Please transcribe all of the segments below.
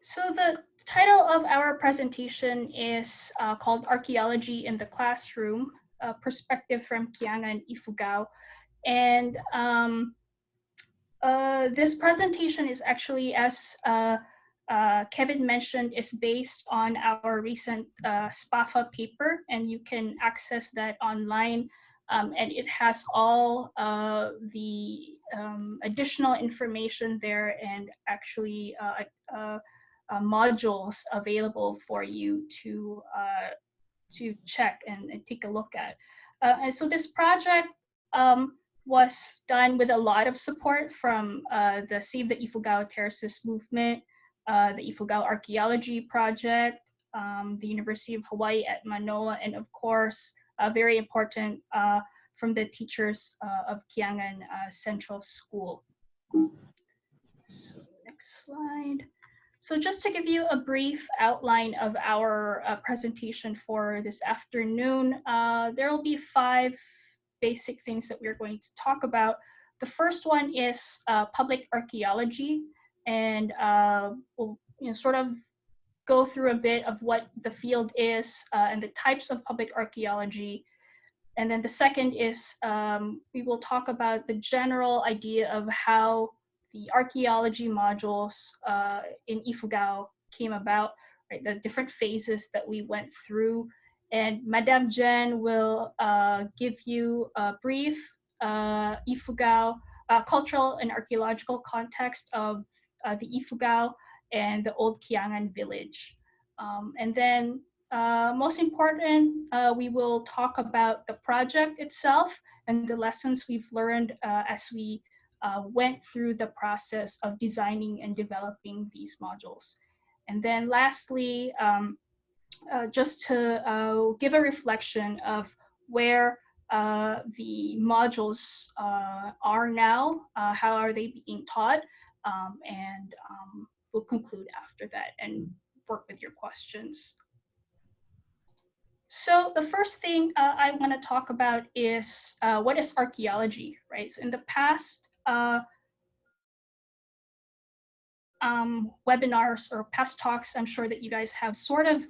So the title of our presentation is called Archaeology in the Classroom, a Perspective from Kiangan, Ifugao. And this presentation is actually, as Kevin mentioned, is based on our recent SPAFA paper, and you can access that online. And it has all the additional information there, and actually modules available for you to check and take a look at. And so this project was done with a lot of support from the Save the Ifugao Terraces movement, the Ifugao Archaeology Project, the University of Hawaii at Manoa, and of course, very important from the teachers of Kiangan Central School. So next slide. So just to give you a brief outline of our presentation for this afternoon, there will be 5 basic things that we're going to talk about. The first one is public archaeology, and we'll sort of go through a bit of what the field is and the types of public archaeology. And then the second is we will talk about the general idea of how the archaeology modules in Ifugao came about, right? The different phases that we went through. And Madame Jen will give you a brief Ifugao cultural and archaeological context of the Ifugao and the old Kiangan village. And then most important, we will talk about the project itself and the lessons we've learned as we went through the process of designing and developing these modules. And then lastly, just to give a reflection of where the modules are now, how are they being taught, and we'll conclude after that and work with your questions. So the first thing I want to talk about is what is archaeology, right? So in the past webinars or past talks, I'm sure that you guys have sort of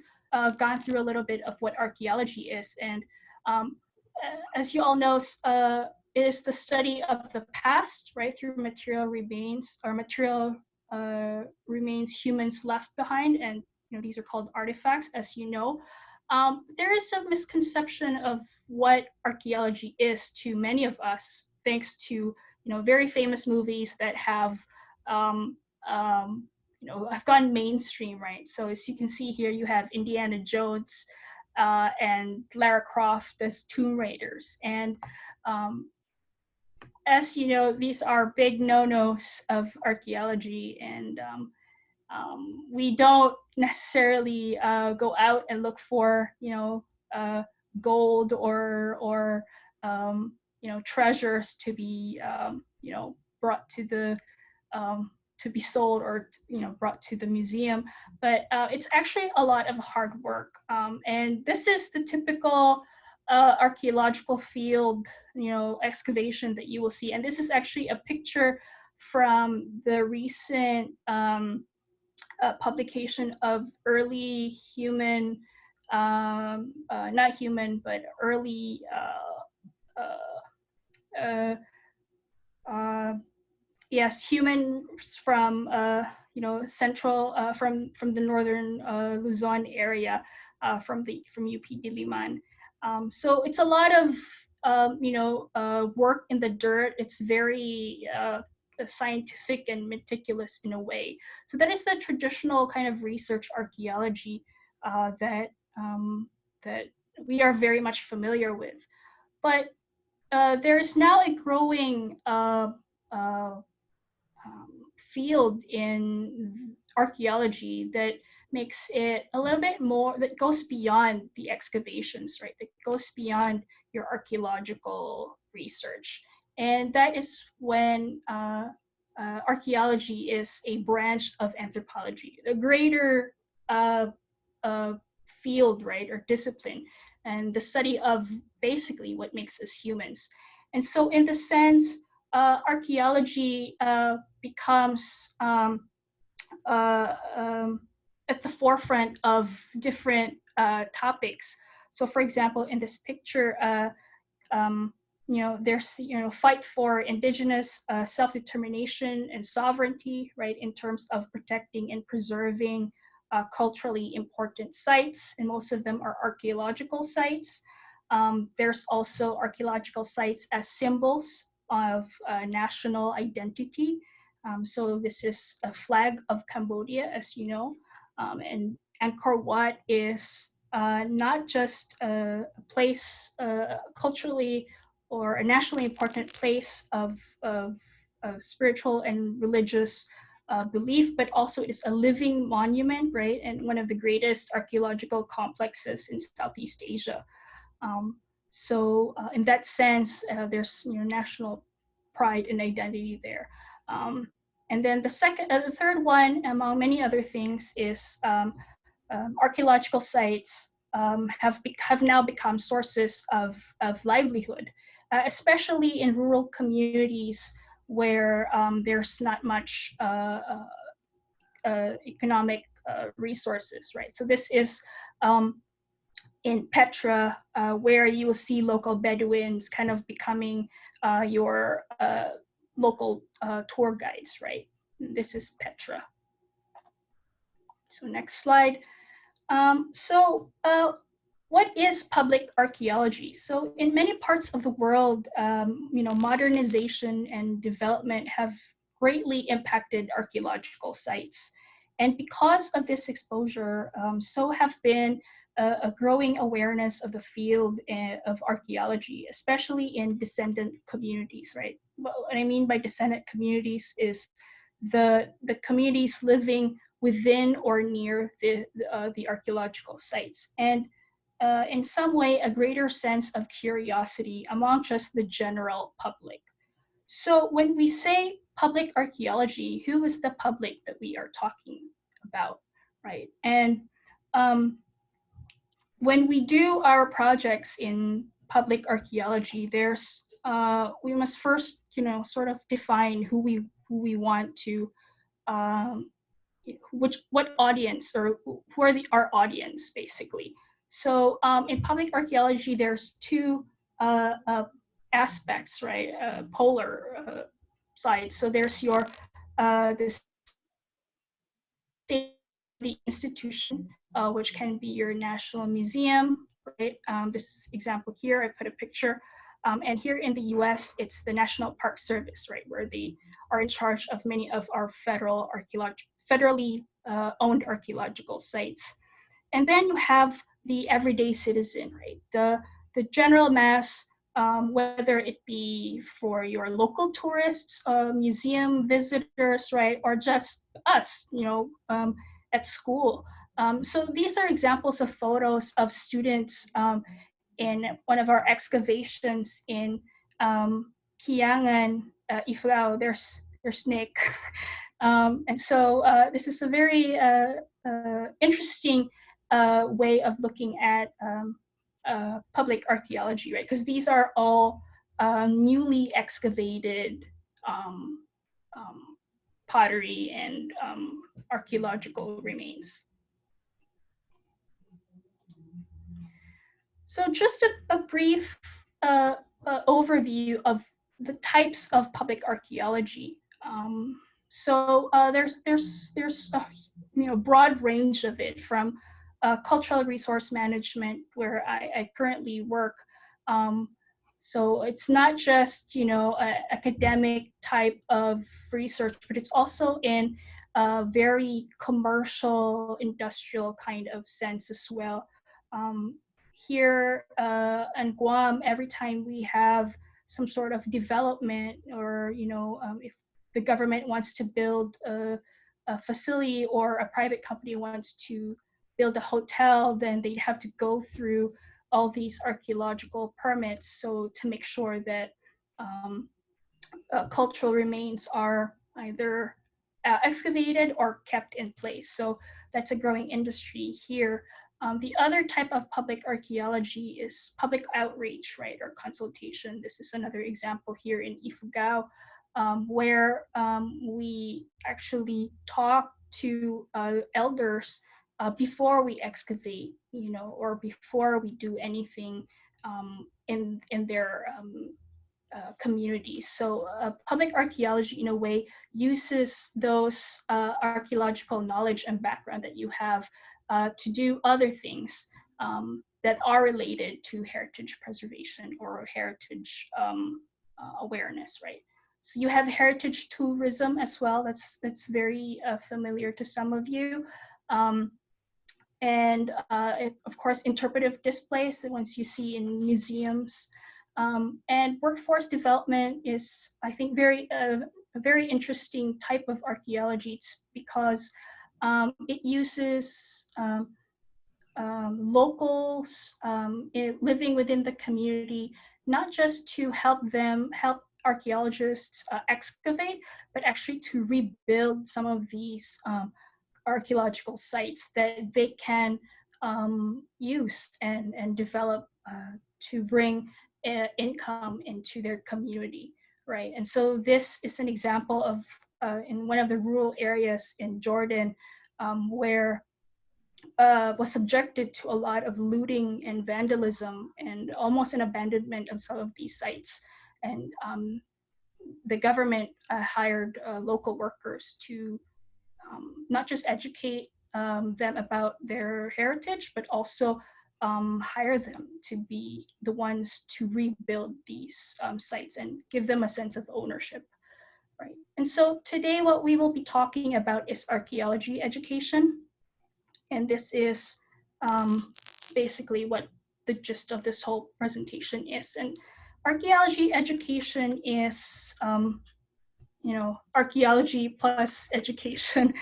gone through a little bit of what archaeology is. And as you all know, it is the study of the past, right, through material remains or material remains humans left behind. And these are called artifacts, as you know. There is a misconception of what archaeology is to many of us, thanks to very famous movies that have have gone mainstream, right? So as you can see here, you have Indiana Jones and Lara Croft as Tomb Raiders, and as you know, these are big no-nos of archaeology, and we don't necessarily go out and look for gold or treasures to be brought to the to be sold or brought to the museum, but it's actually a lot of hard work, and this is the typical archaeological field excavation that you will see. And this is actually a picture from the recent publication of early human, not human, but early yes, humans from central from the northern Luzon area, from UP Diliman. So it's a lot of work in the dirt. It's very scientific and meticulous in a way. So that is the traditional kind of research archaeology that we are very much familiar with. But there is now a growing field in archaeology that makes it a little bit more, that goes beyond the excavations, right? That goes beyond your archaeological research. And that is when archaeology is a branch of anthropology, a greater field, right, or discipline, and the study of basically what makes us humans. And so in the sense, archaeology becomes at the forefront of different topics. So, for example, in this picture, there's fight for indigenous self-determination and sovereignty, right, in terms of protecting and preserving culturally important sites, and most of them are archaeological sites. There's also archaeological sites as symbols of national identity. So this is a flag of Cambodia, as you know, and Angkor Wat is not just a place culturally or a nationally important place of spiritual and religious belief, but also it is a living monument, right? And one of the greatest archaeological complexes in Southeast Asia. So in that sense, there's national pride and identity there. And then the third one, among many other things, is archaeological sites have now become sources of livelihood, especially in rural communities where there's not much economic resources, right? So this is in Petra, where you will see local Bedouins kind of becoming your local tour guides, right? This is Petra. So next slide. What is public archaeology? So in many parts of the world, modernization and development have greatly impacted archaeological sites. And because of this exposure, so have been a growing awareness of the field of archaeology, especially in descendant communities, right? What I mean by descendant communities is the communities living within or near the archaeological sites. And in some way, a greater sense of curiosity among just the general public. So when we say public archaeology, who is the public that we are talking about, right? And when we do our projects in public archaeology, we must first, sort of define who we want to what audience, or who are our audience, basically. So in public archaeology, there's two aspects, right? Polar sides. So there's the institution, which can be your national museum, right? This example here, I put a picture. And here in the US, it's the National Park Service, right? Where they are in charge of many of our federally owned archaeological sites. And then you have the everyday citizen, right? The general mass, whether it be for your local tourists, museum visitors, right? Or just us, at school. So these are examples of photos of students in one of our excavations in Kiangan, Ifugao. There's Nick. And so this is a very interesting way of looking at public archaeology, right? Because these are all newly excavated pottery and archaeological remains. So just a brief overview of the types of public archaeology. So there's a broad range of it, from cultural resource management, where I currently work. So it's not just academic type of research, but it's also in a very commercial, industrial kind of sense as well. Here in Guam, every time we have some sort of development, or if the government wants to build a facility, or a private company wants to build a hotel, then they'd have to go through all these archaeological permits, so to make sure that cultural remains are either excavated or kept in place. So that's a growing industry here. The other type of public archaeology is public outreach, right, or consultation. This is another example here in Ifugao, where we actually talk to elders before we excavate, or before we do anything in their communities. So public archaeology, in a way, uses those archaeological knowledge and background that you have to do other things that are related to heritage preservation or heritage awareness, right? So you have heritage tourism as well. That's very familiar to some of you. And of course, interpretive displays, the ones you see in museums. And workforce development is, I think, a very interesting type of archaeology because it uses locals living within the community, not just to help archaeologists excavate, but actually to rebuild some of these archaeological sites that they can use and develop to bring income into their community, right? And so this is an example of in one of the rural areas in Jordan where was subjected to a lot of looting and vandalism and almost an abandonment of some of these sites. And the government hired local workers to not just educate them about their heritage, but also hire them to be the ones to rebuild these sites and give them a sense of ownership, right? And so today what we will be talking about is archaeology education. And this is basically what the gist of this whole presentation is. And archaeology education is archaeology plus education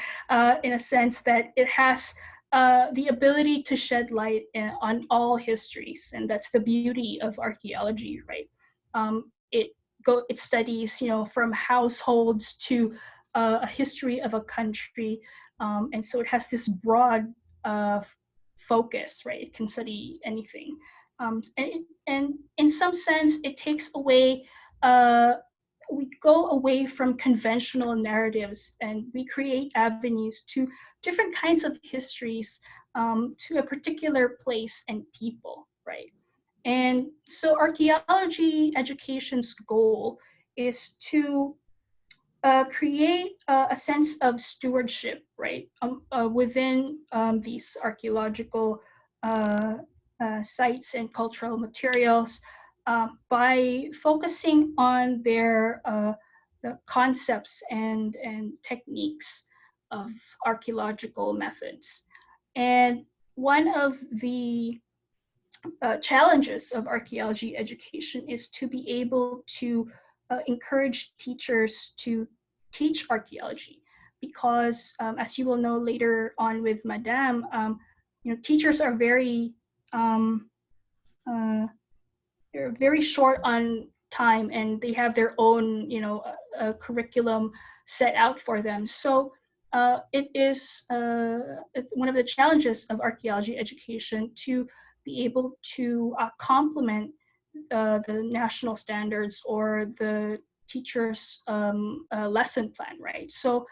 in a sense that it has the ability to shed light on all histories, and that's the beauty of archaeology, right? It studies, from households to a history of a country, and so it has this broad focus, right? It can study anything, and in some sense, it takes away. We go away from conventional narratives and we create avenues to different kinds of histories to a particular place and people, right? And so archaeology education's goal is to create a sense of stewardship, right, within these archaeological sites and cultural materials by focusing on their the concepts and techniques of archaeological methods. And one of the challenges of archaeology education is to be able to encourage teachers to teach archaeology, because as you will know later on with Madame, teachers are they're very short on time and they have their own, curriculum set out for them. So it is one of the challenges of archaeology education to be able to complement the national standards or the teacher's lesson plan, right? So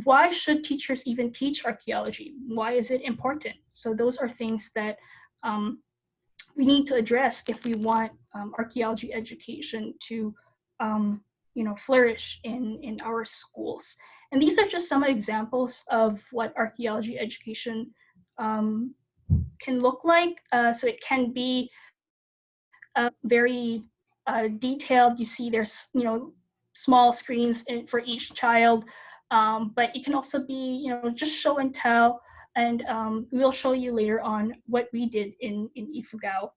why should teachers even teach archaeology? Why is it important? So those are things that we need to address if we want archaeology education to flourish in our schools. And these are just some examples of what archaeology education can look like. So it can be very detailed. You see there's small screens for each child, but it can also be just show and tell. And we'll show you later on what we did in Ifugao.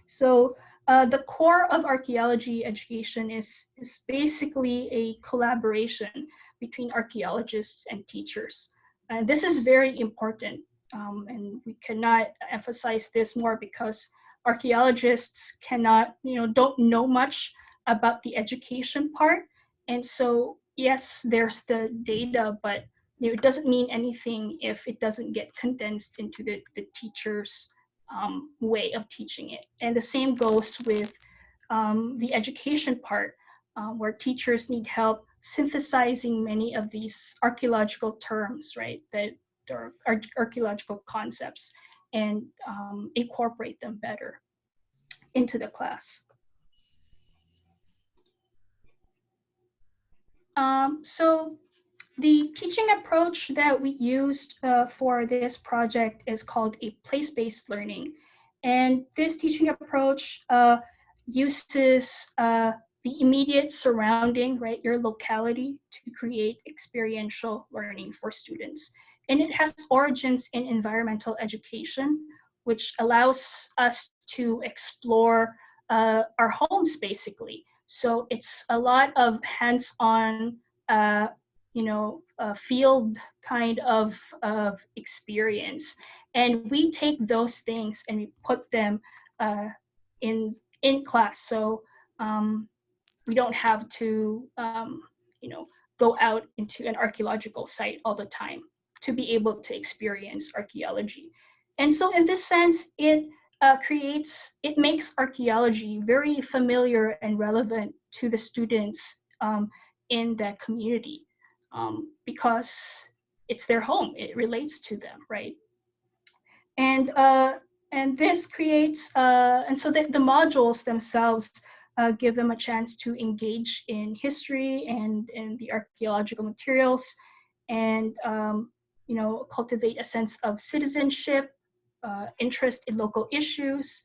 So the core of archaeology education is basically a collaboration between archaeologists and teachers. And this is very important. And we cannot emphasize this more because archaeologists don't know much about the education part. And so, yes, there's the data, but it doesn't mean anything if it doesn't get condensed into the teacher's way of teaching it. And the same goes with the education part, where teachers need help synthesizing many of these archaeological terms, right, that are archaeological concepts, and incorporate them better into the class. So the teaching approach that we used for this project is called a place-based learning. And this teaching approach uses the immediate surrounding, right, your locality, to create experiential learning for students. And it has origins in environmental education, which allows us to explore our homes, basically. So it's a lot of hands-on, field kind of experience, and we take those things and we put them in class. So we don't have to go out into an archaeological site all the time to be able to experience archaeology. And so in this sense, it makes archaeology very familiar and relevant to the students in that community, because it's their home, it relates to them, right? And this creates, and so the modules themselves give them a chance to engage in history and the archaeological materials, and cultivate a sense of citizenship, interest in local issues,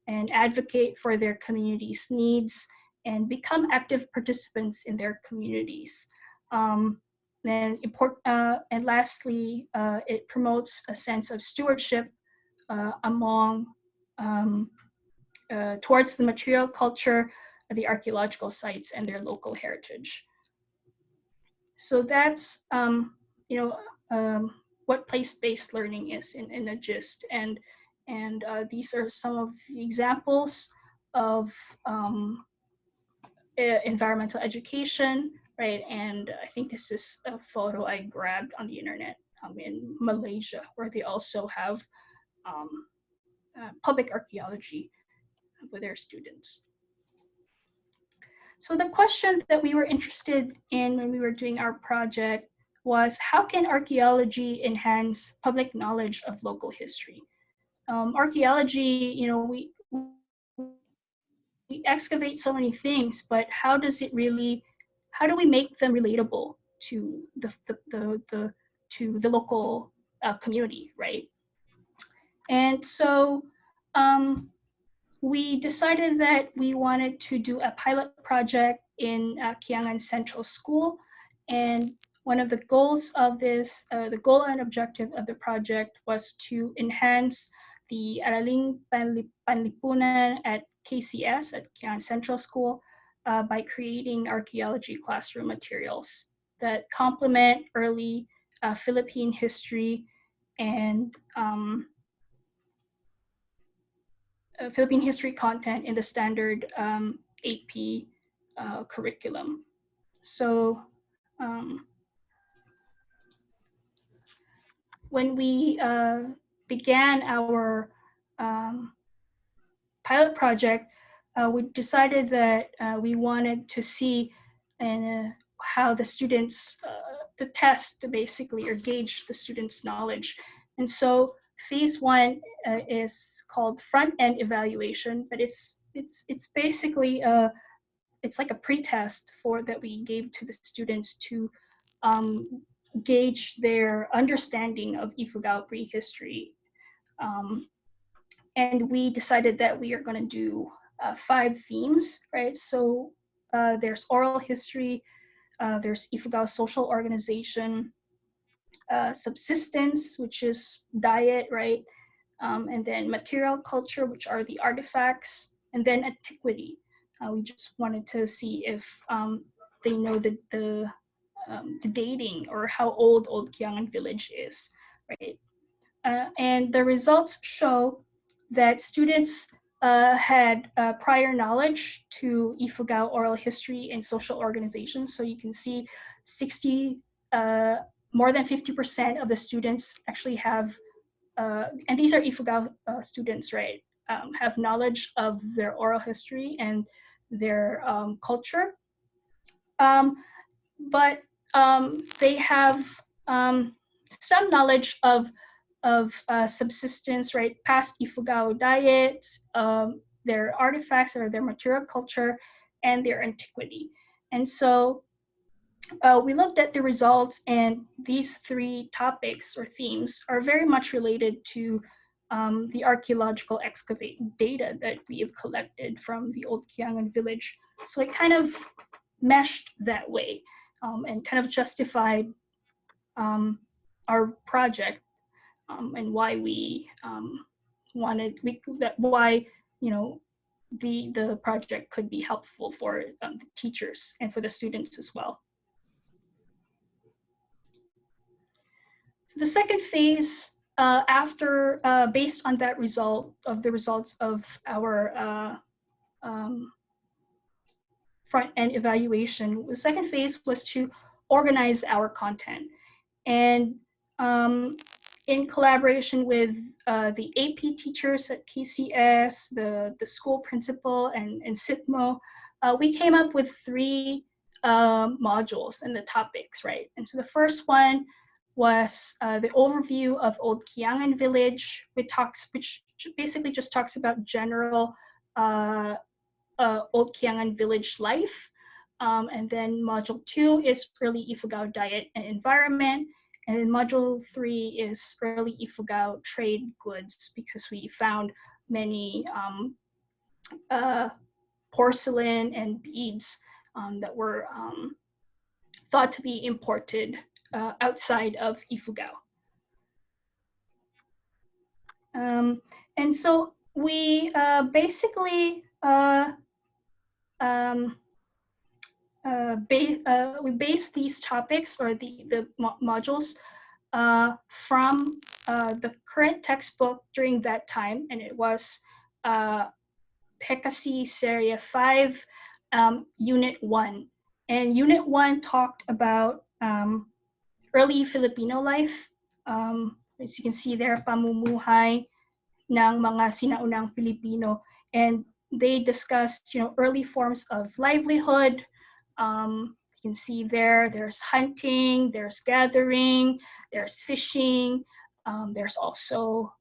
and advocate for their community's needs, and become active participants in their communities. And lastly, it promotes a sense of stewardship towards the material culture, the archaeological sites, and their local heritage. So that's what place-based learning is in a gist, and these are some of the examples of environmental education, right? And I think this is a photo I grabbed on the internet in Malaysia, where they also have public archaeology with their students. So the question that we were interested in when we were doing our project was, how can archaeology enhance public knowledge of local history? Archaeology, we excavate so many things, but how do we make them relatable to the local community, right? And so we decided that we wanted to do a pilot project in Kiangan Central School. And one of the goals of this, the goal and objective of the project, was to enhance the Araling Panlipunan at KCS, at Kiangan Central School, by creating archaeology classroom materials that complement early Philippine history and Philippine history content in the standard AP curriculum. So when we began our pilot project, we decided that we wanted to see how the students, to test, to basically, or gauge the students' knowledge. And so phase one is called front-end evaluation, but it's basically it's like a pre-test that we gave to the students to gauge their understanding of Ifugao prehistory. And we decided that we are going to do 5 themes, right? So there's oral history, there's Ifugao social organization, subsistence, which is diet, right? And then material culture, which are the artifacts, and then antiquity. We just wanted to see if they know the dating, or how old Kiangan village is, right? And the results show that students had prior knowledge to Ifugao oral history and social organizations. So you can see more than 50% of the students actually have, and these are Ifugao students, right, have knowledge of their oral history and their culture. but they have some knowledge of subsistence, right? Past Ifugao diets, their artifacts or their material culture, and their antiquity. And so we looked at the results, and these three topics or themes are very much related to the archaeological excavate data that we have collected from the old Kiangan village. So it kind of meshed that way and kind of justified our project and why we why the project could be helpful for the teachers and for the students as well. So the second phase, after based on that results of our front end evaluation, the second phase was to organize our content. And in collaboration with the AP teachers at KCS, the school principal, and SITMO, we came up with three modules and the topics, right? And so the first one was the overview of Old Kiangan Village, which basically just talks about general Old Kiangan Village life. And then module 2 is early Ifugao diet and environment. And then module 3 is early Ifugao trade goods, because we found many porcelain and beads that were thought to be imported outside of Ifugao. And so we basically we base these topics or the modules from the current textbook during that time, and it was Pekasi Serie 5, Unit 1. And Unit 1 talked about early Filipino life. As you can see there, pamumuhay ng mga sinaunang Filipino. And they discussed, early forms of livelihood. You can see there's hunting, there's gathering, there's fishing, there's also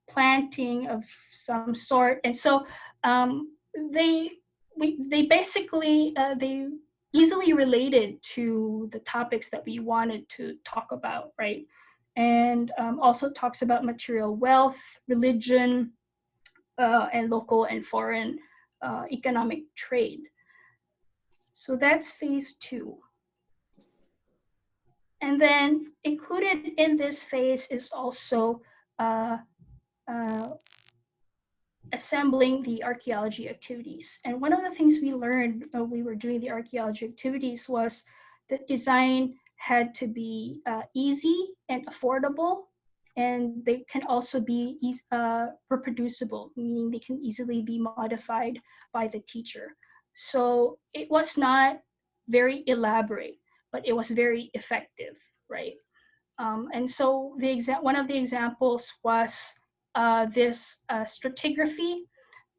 planting of some sort. And so they basically they easily related to the topics that we wanted to talk about, right? And also talks about material wealth, religion, and local and foreign economic trade. So that's phase 2. And then included in this phase is also assembling the archaeology activities. And one of the things we learned when we were doing the archaeology activities was that design had to be easy and affordable, and they can also be reproducible, meaning they can easily be modified by the teacher. So it was not very elaborate, but it was very effective, right? And so one of the examples was this stratigraphy,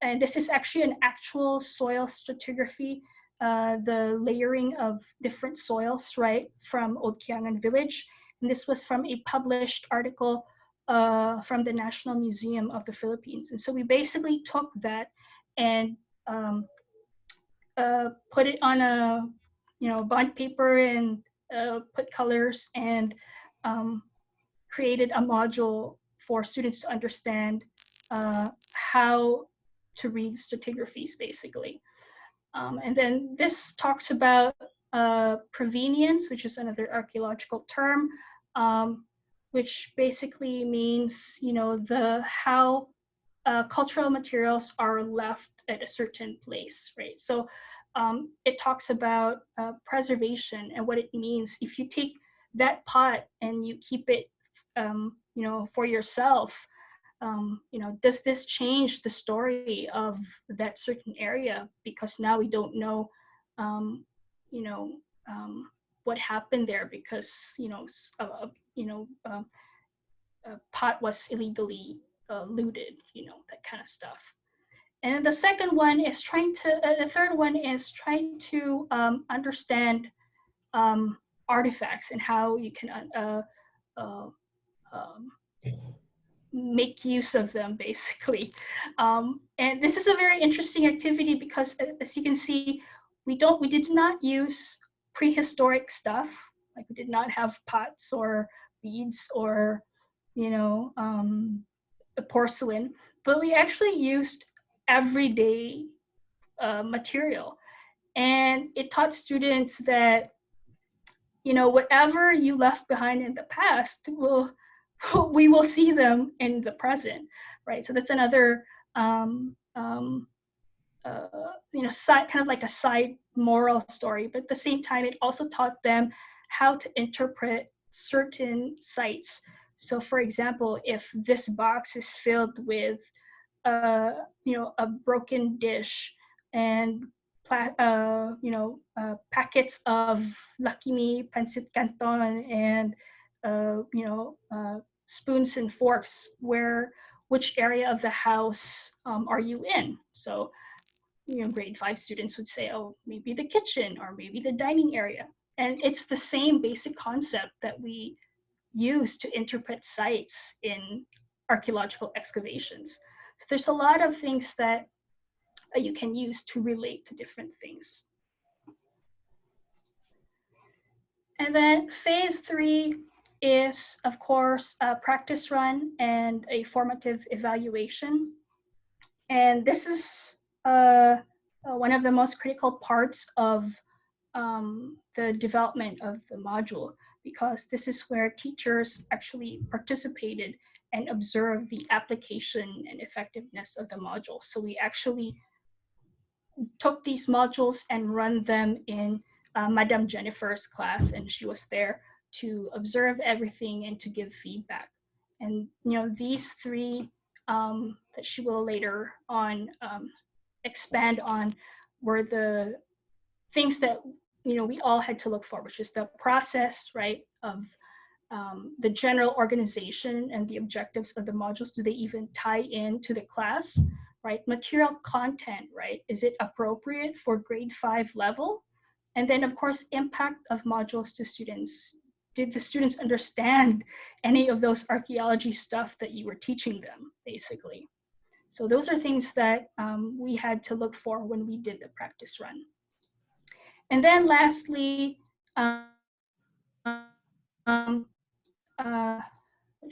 and this is actually an actual soil stratigraphy, the layering of different soils, right, from Old Kiangan Village. And this was from a published article from the National Museum of the Philippines. And so we basically took that and put it on a bond paper and put colors and created a module for students to understand how to read stratigraphies, basically. And then this talks about provenience, which is another archaeological term, which basically means how cultural materials are left at a certain place, right? So it talks about preservation and what it means if you take that pot and you keep it for yourself. Does this change the story of that certain area? Because now we don't know, what happened there, because a pot was illegally looted, that kind of stuff. And then the third one is trying to understand artifacts and how you can um, make use of them, basically. And this is a very interesting activity because, as you can see, we did not use prehistoric stuff. Like, we did not have pots or beads or, you know, the porcelain, but we actually used everyday material. And it taught students that, you know, whatever you left behind in the past we will see them in the present, right? So that's another you know, side, kind of like a side moral story, but at the same time it also taught them how to interpret certain sites. So for example, if this box is filled with you know, a broken dish and you know, packets of Lucky Me, pancit canton, and you know, spoons and forks, which area of the house are you in? So, you know, grade 5 students would say, oh, maybe the kitchen or maybe the dining area. And it's the same basic concept that we use to interpret sites in archaeological excavations. So there's a lot of things that you can use to relate to different things. And then phase 3 is, of course, a practice run and a formative evaluation. And this is one of the most critical parts of the development of the module, because this is where teachers actually participated and observed the application and effectiveness of the module. So we actually took these modules and run them in Madame Jennifer's class, and she was there to observe everything and to give feedback. And you know, these 3 that she will later on expand on were the things that, you know, we all had to look for, which is the process, right, of the general organization and the objectives of the modules. Do they even tie into the class, right? Material content, right? Is it appropriate for grade 5 level? And then, of course, impact of modules to students. Did the students understand any of those archaeology stuff that you were teaching them, basically? So those are things that we had to look for when we did the practice run. And then lastly, which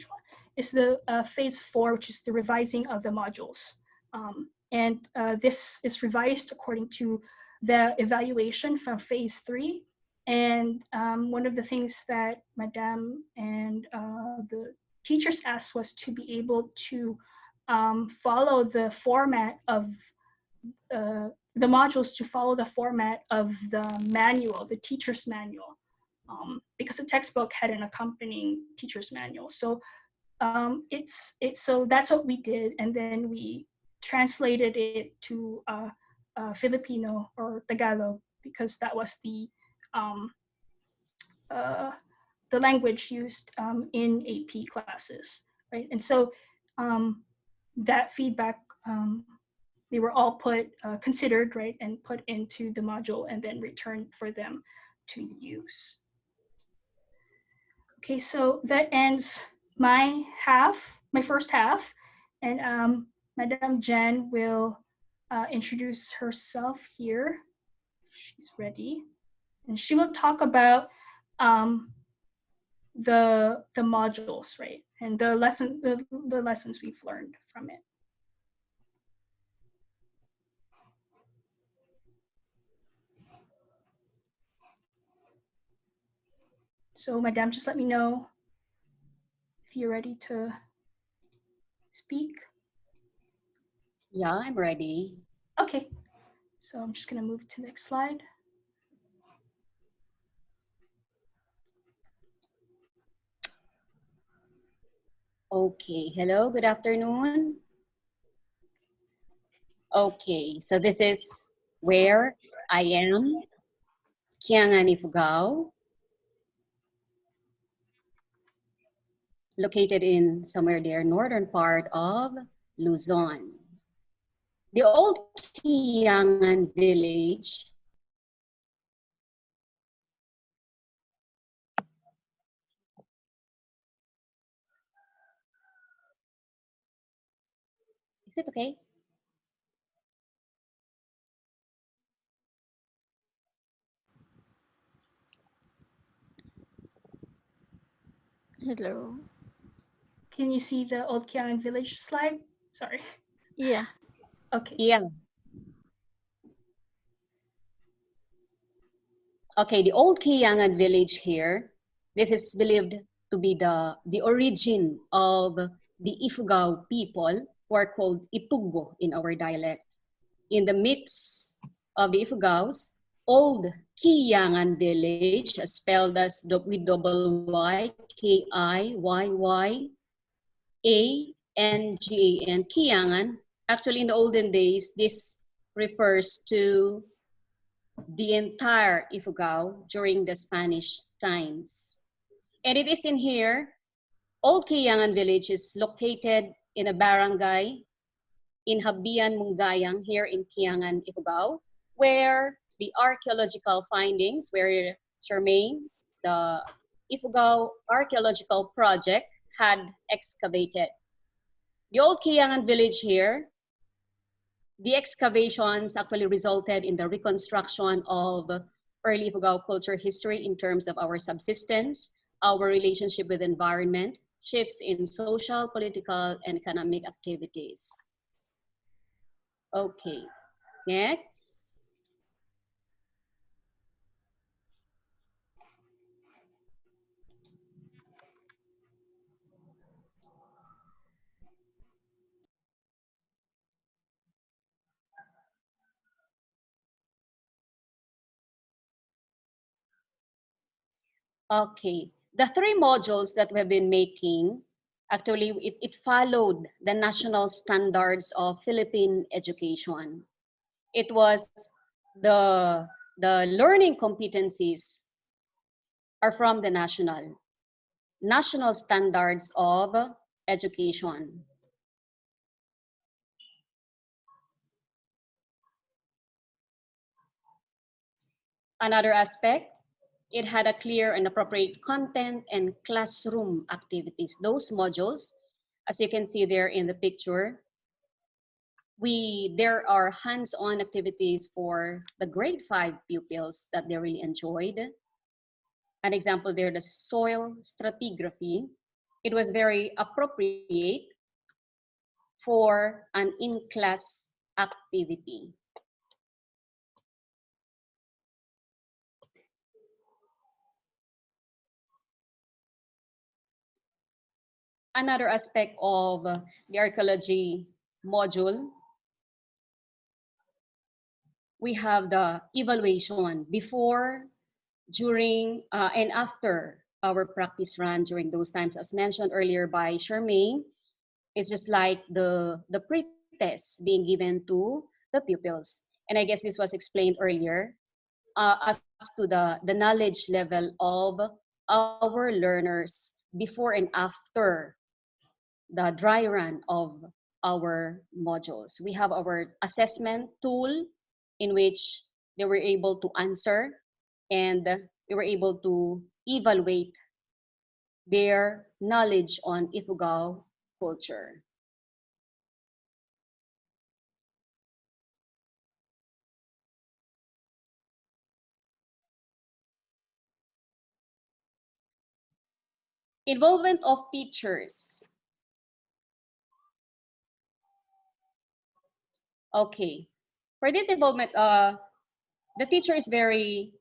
one? Is the phase 4, which is the revising of the modules. And this is revised according to the evaluation from phase 3. And one of the things that Madame and the teachers asked was to be able to follow the format of the modules, to follow the format of the manual, the teacher's manual, because the textbook had an accompanying teacher's manual. So so that's what we did, and then we translated it to Filipino or Tagalog, because that was the language used in AP classes, right? And so that feedback, they were all considered, right, and put into the module and then returned for them to use. Okay, so that ends my first half, and Madame Jen will introduce herself here. She's ready, and she will talk about the modules, right, and the lessons we've learned from it. So, Madame, just let me know if you're ready to speak. Yeah, I'm ready. Okay, so I'm just gonna move to the next slide. Okay, hello, good afternoon. Okay, so this is where I am, Kiangan, Ifugao, located in somewhere there, northern part of Luzon. The old Kiangan village Is it okay? Hello. Can you see the old Kiangan village slide? Sorry. Yeah. Okay. Yeah. Okay, the old Kiangan village here, this is believed to be the origin of the Ifugao people, who are called Ipugo in our dialect. In the midst of the Ifugaos, old Kiangan village, spelled as with double Y, K-I-Y-Y-A-N-G-A-N, Kiangan. Actually, in the olden days, this refers to the entire Ifugao during the Spanish times. And it is in here, Old Kiangan village is located in a barangay in Habian, Mungayang, here in Kiangan, Ifugao, where the archaeological findings, where Charmaine, the Ifugao Archaeological Project, had excavated. The old Kiangan village here, the excavations actually resulted in the reconstruction of early Ifugao culture history in terms of our subsistence, our relationship with environment, shifts in social, political, and economic activities. Okay, next. Okay, the three modules that we've been making, actually it followed the national standards of Philippine education. It was the learning competencies are from the national standards of education. Another aspect, it had a clear and appropriate content and classroom activities. Those modules, as you can see there in the picture, there are hands-on activities for the grade 5 pupils that they really enjoyed. An example there, the soil stratigraphy. It was very appropriate for an in-class activity. Another aspect of the archaeology module, we have the evaluation before, during, and after our practice run during those times, as mentioned earlier by Charmaine. It's just like the pre-test being given to the pupils. And I guess this was explained earlier as to the knowledge level of our learners before and after the dry run of our modules. We have our assessment tool in which they were able to answer and we were able to evaluate their knowledge on Ifugao culture. Involvement of teachers. Okay, for this involvement, the teacher is very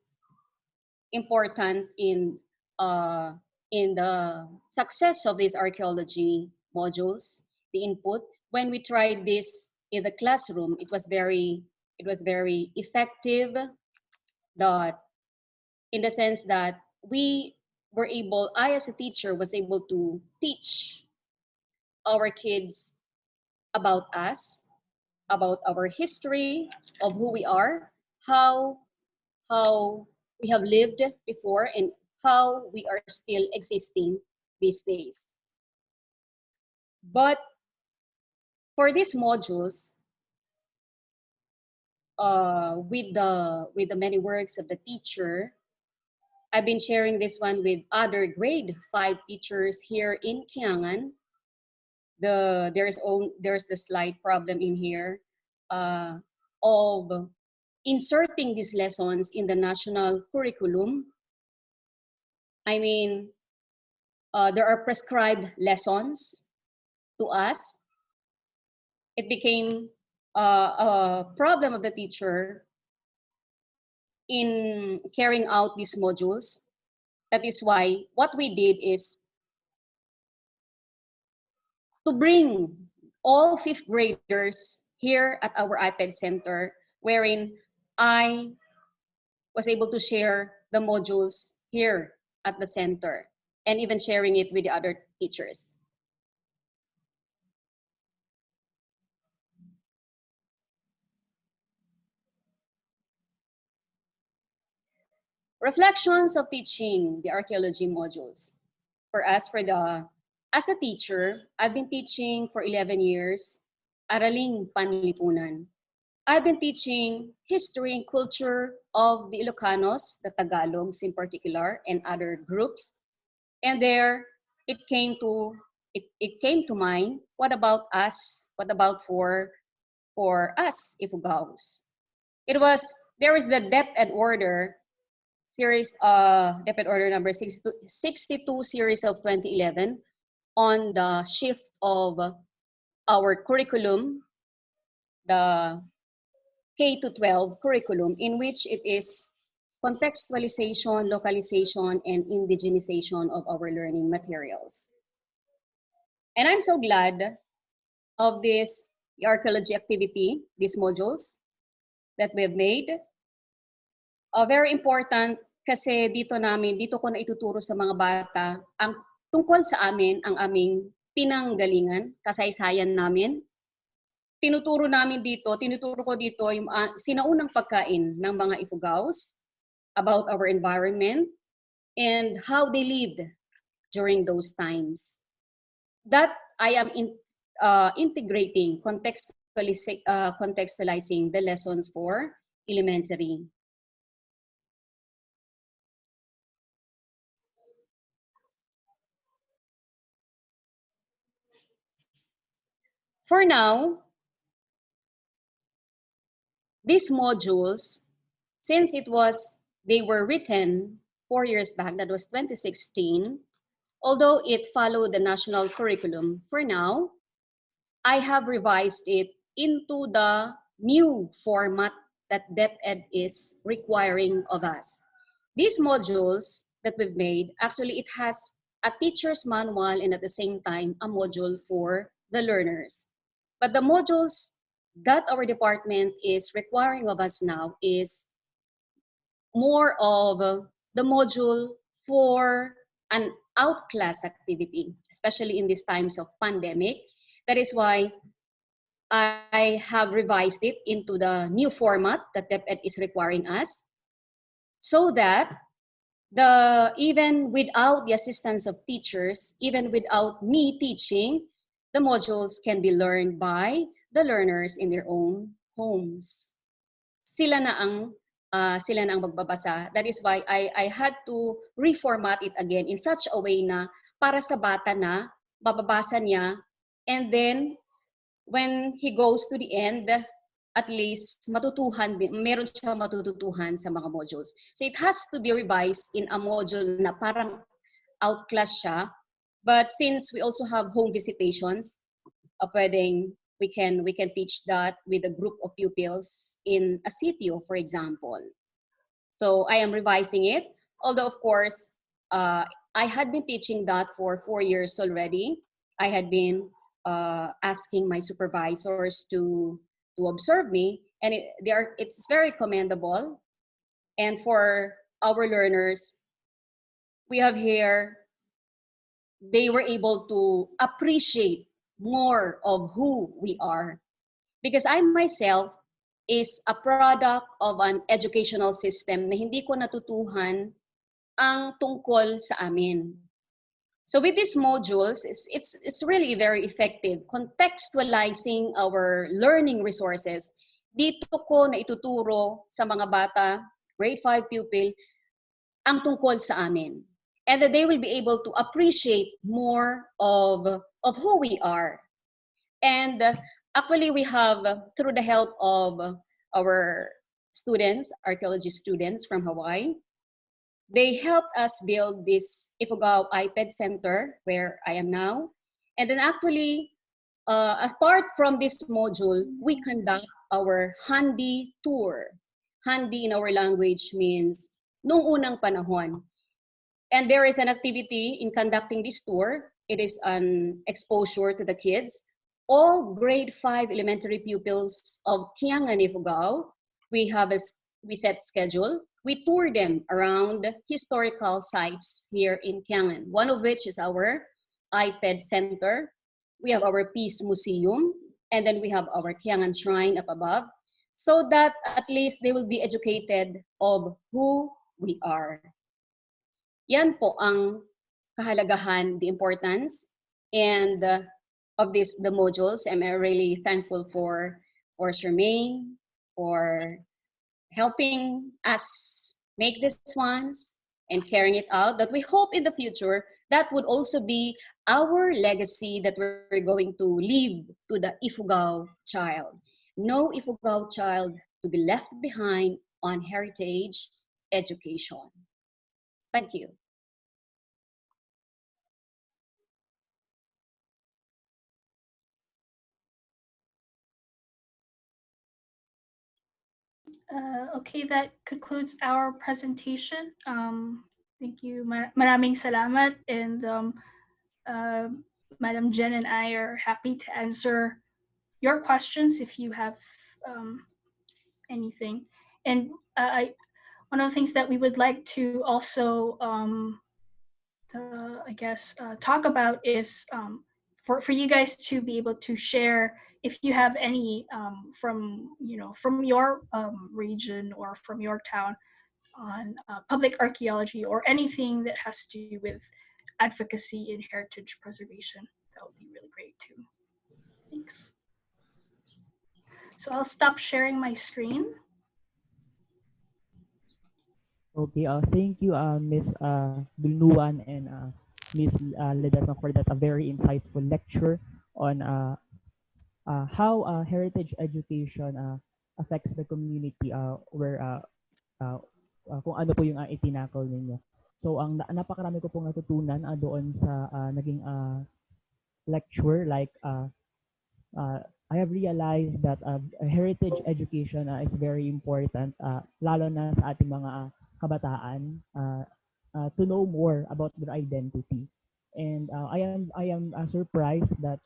important in the success of these archaeology modules, the input. When we tried this in the classroom, it was very effective. That in the sense that I as a teacher was able to teach our kids about us, about our history of who we are, how we have lived before, and how we are still existing these days. But for these modules, with the many works of the teacher, I've been sharing this one with other grade 5 teachers here in Kiangan. there's the slight problem in here of inserting these lessons in the national curriculum. I mean, there are prescribed lessons to us. It became a problem of the teacher in carrying out these modules. That is why what we did is to bring all fifth graders here at our iPad Center, wherein I was able to share the modules here at the center and even sharing it with the other teachers. Reflections of teaching the archaeology modules. For us, as a teacher, I've been teaching for 11 years, Araling Panlipunan. I've been teaching history and culture of the Ilocanos, the Tagalogs in particular, and other groups. And there, it came to mind, what about us? What about for us, Ifugaos? There is the depth and order series, depth and order number 62 series of 2011 on the shift of our curriculum, the K-12 curriculum, in which it is contextualization, localization, and indigenization of our learning materials. And I'm so glad of this archaeology activity, these modules that we've made. Very important kasi dito ko na ituturo sa mga bata ang tungkol sa amin, ang aming pinanggalingan, kasaysayan namin. Tinuturo ko dito yung sinaunang pagkain ng mga Ifugaos, about our environment, and how they lived during those times. That I am integrating, contextualizing the lessons for elementary. For now, these modules, since they were written 4 years back, that was 2016, although it followed the national curriculum, for now, I have revised it into the new format that DepEd is requiring of us. These modules that we've made, actually it has a teacher's manual and at the same time, a module for the learners. But the modules that our department is requiring of us now is more of the module for an outclass activity, especially in these times of pandemic. That is why I have revised it into the new format that DepEd is requiring us, so that even without the assistance of teachers, even without me teaching, the modules can be learned by the learners in their own homes. Sila na ang magbabasa. That is why I had to reformat it again in such a way na para sa bata na mababasa niya, and then when he goes to the end, at least meron siya matututuhan sa mga modules. So it has to be revised in a module na parang outclass siya. But since we also have home visitations, we can teach that with a group of pupils in a sitio, for example. So I am revising it. Although of course, I had been teaching that for 4 years already. I had been asking my supervisors to observe me, and it's very commendable. And for our learners, we have here, they were able to appreciate more of who we are. Because I myself is a product of an educational system na hindi ko natutuhan ang tungkol sa amin. So with these modules, it's really very effective. Contextualizing our learning resources. Dito ko na ituturo sa mga bata, grade 5 pupil, ang tungkol sa amin. And that they will be able to appreciate more of who we are. And actually, we have, through the help of our students, archaeology students from Hawaii, they helped us build this Ifugao iPad Center, where I am now. And then actually, apart from this module, we conduct our Handi tour. Handi in our language means nung unang panahon. And there is an activity in conducting this tour. It is an exposure to the kids. All grade 5 elementary pupils of Kiangan Ifugao, we set schedule. We tour them around historical sites here in Kiangan, one of which is our iPad Center. We have our Peace Museum, and then we have our Kiangan Shrine up above, so that at least they will be educated of who we are. Yan po ang kahalagahan, the importance, and of the modules. I'm really thankful for Charmaine, for helping us make these ones and carrying it out, that we hope in the future that would also be our legacy that we're going to leave to the Ifugao child. No Ifugao child to be left behind on heritage education. Thank you. Okay, that concludes our presentation. Thank you. Maraming salamat. And Madam Jen and I are happy to answer your questions if you have anything. And one of the things that we would like to also, talk about is for you guys to be able to share if you have any from your region or from your town on public archaeology or anything that has to do with advocacy and heritage preservation. That would be really great too. Thanks. So I'll stop sharing my screen. Okay, thank you, Ms. Dulnuan and Ms. Ledesma for that very insightful lecture on how heritage education affects the community where kung ano po yung itinakol ninyo. So ang napakarami ko pong natutunan doon sa naging lecture, like I have realized that heritage education is very important, lalo na sa ating mga kabataan, to know more about their identity. And I am surprised that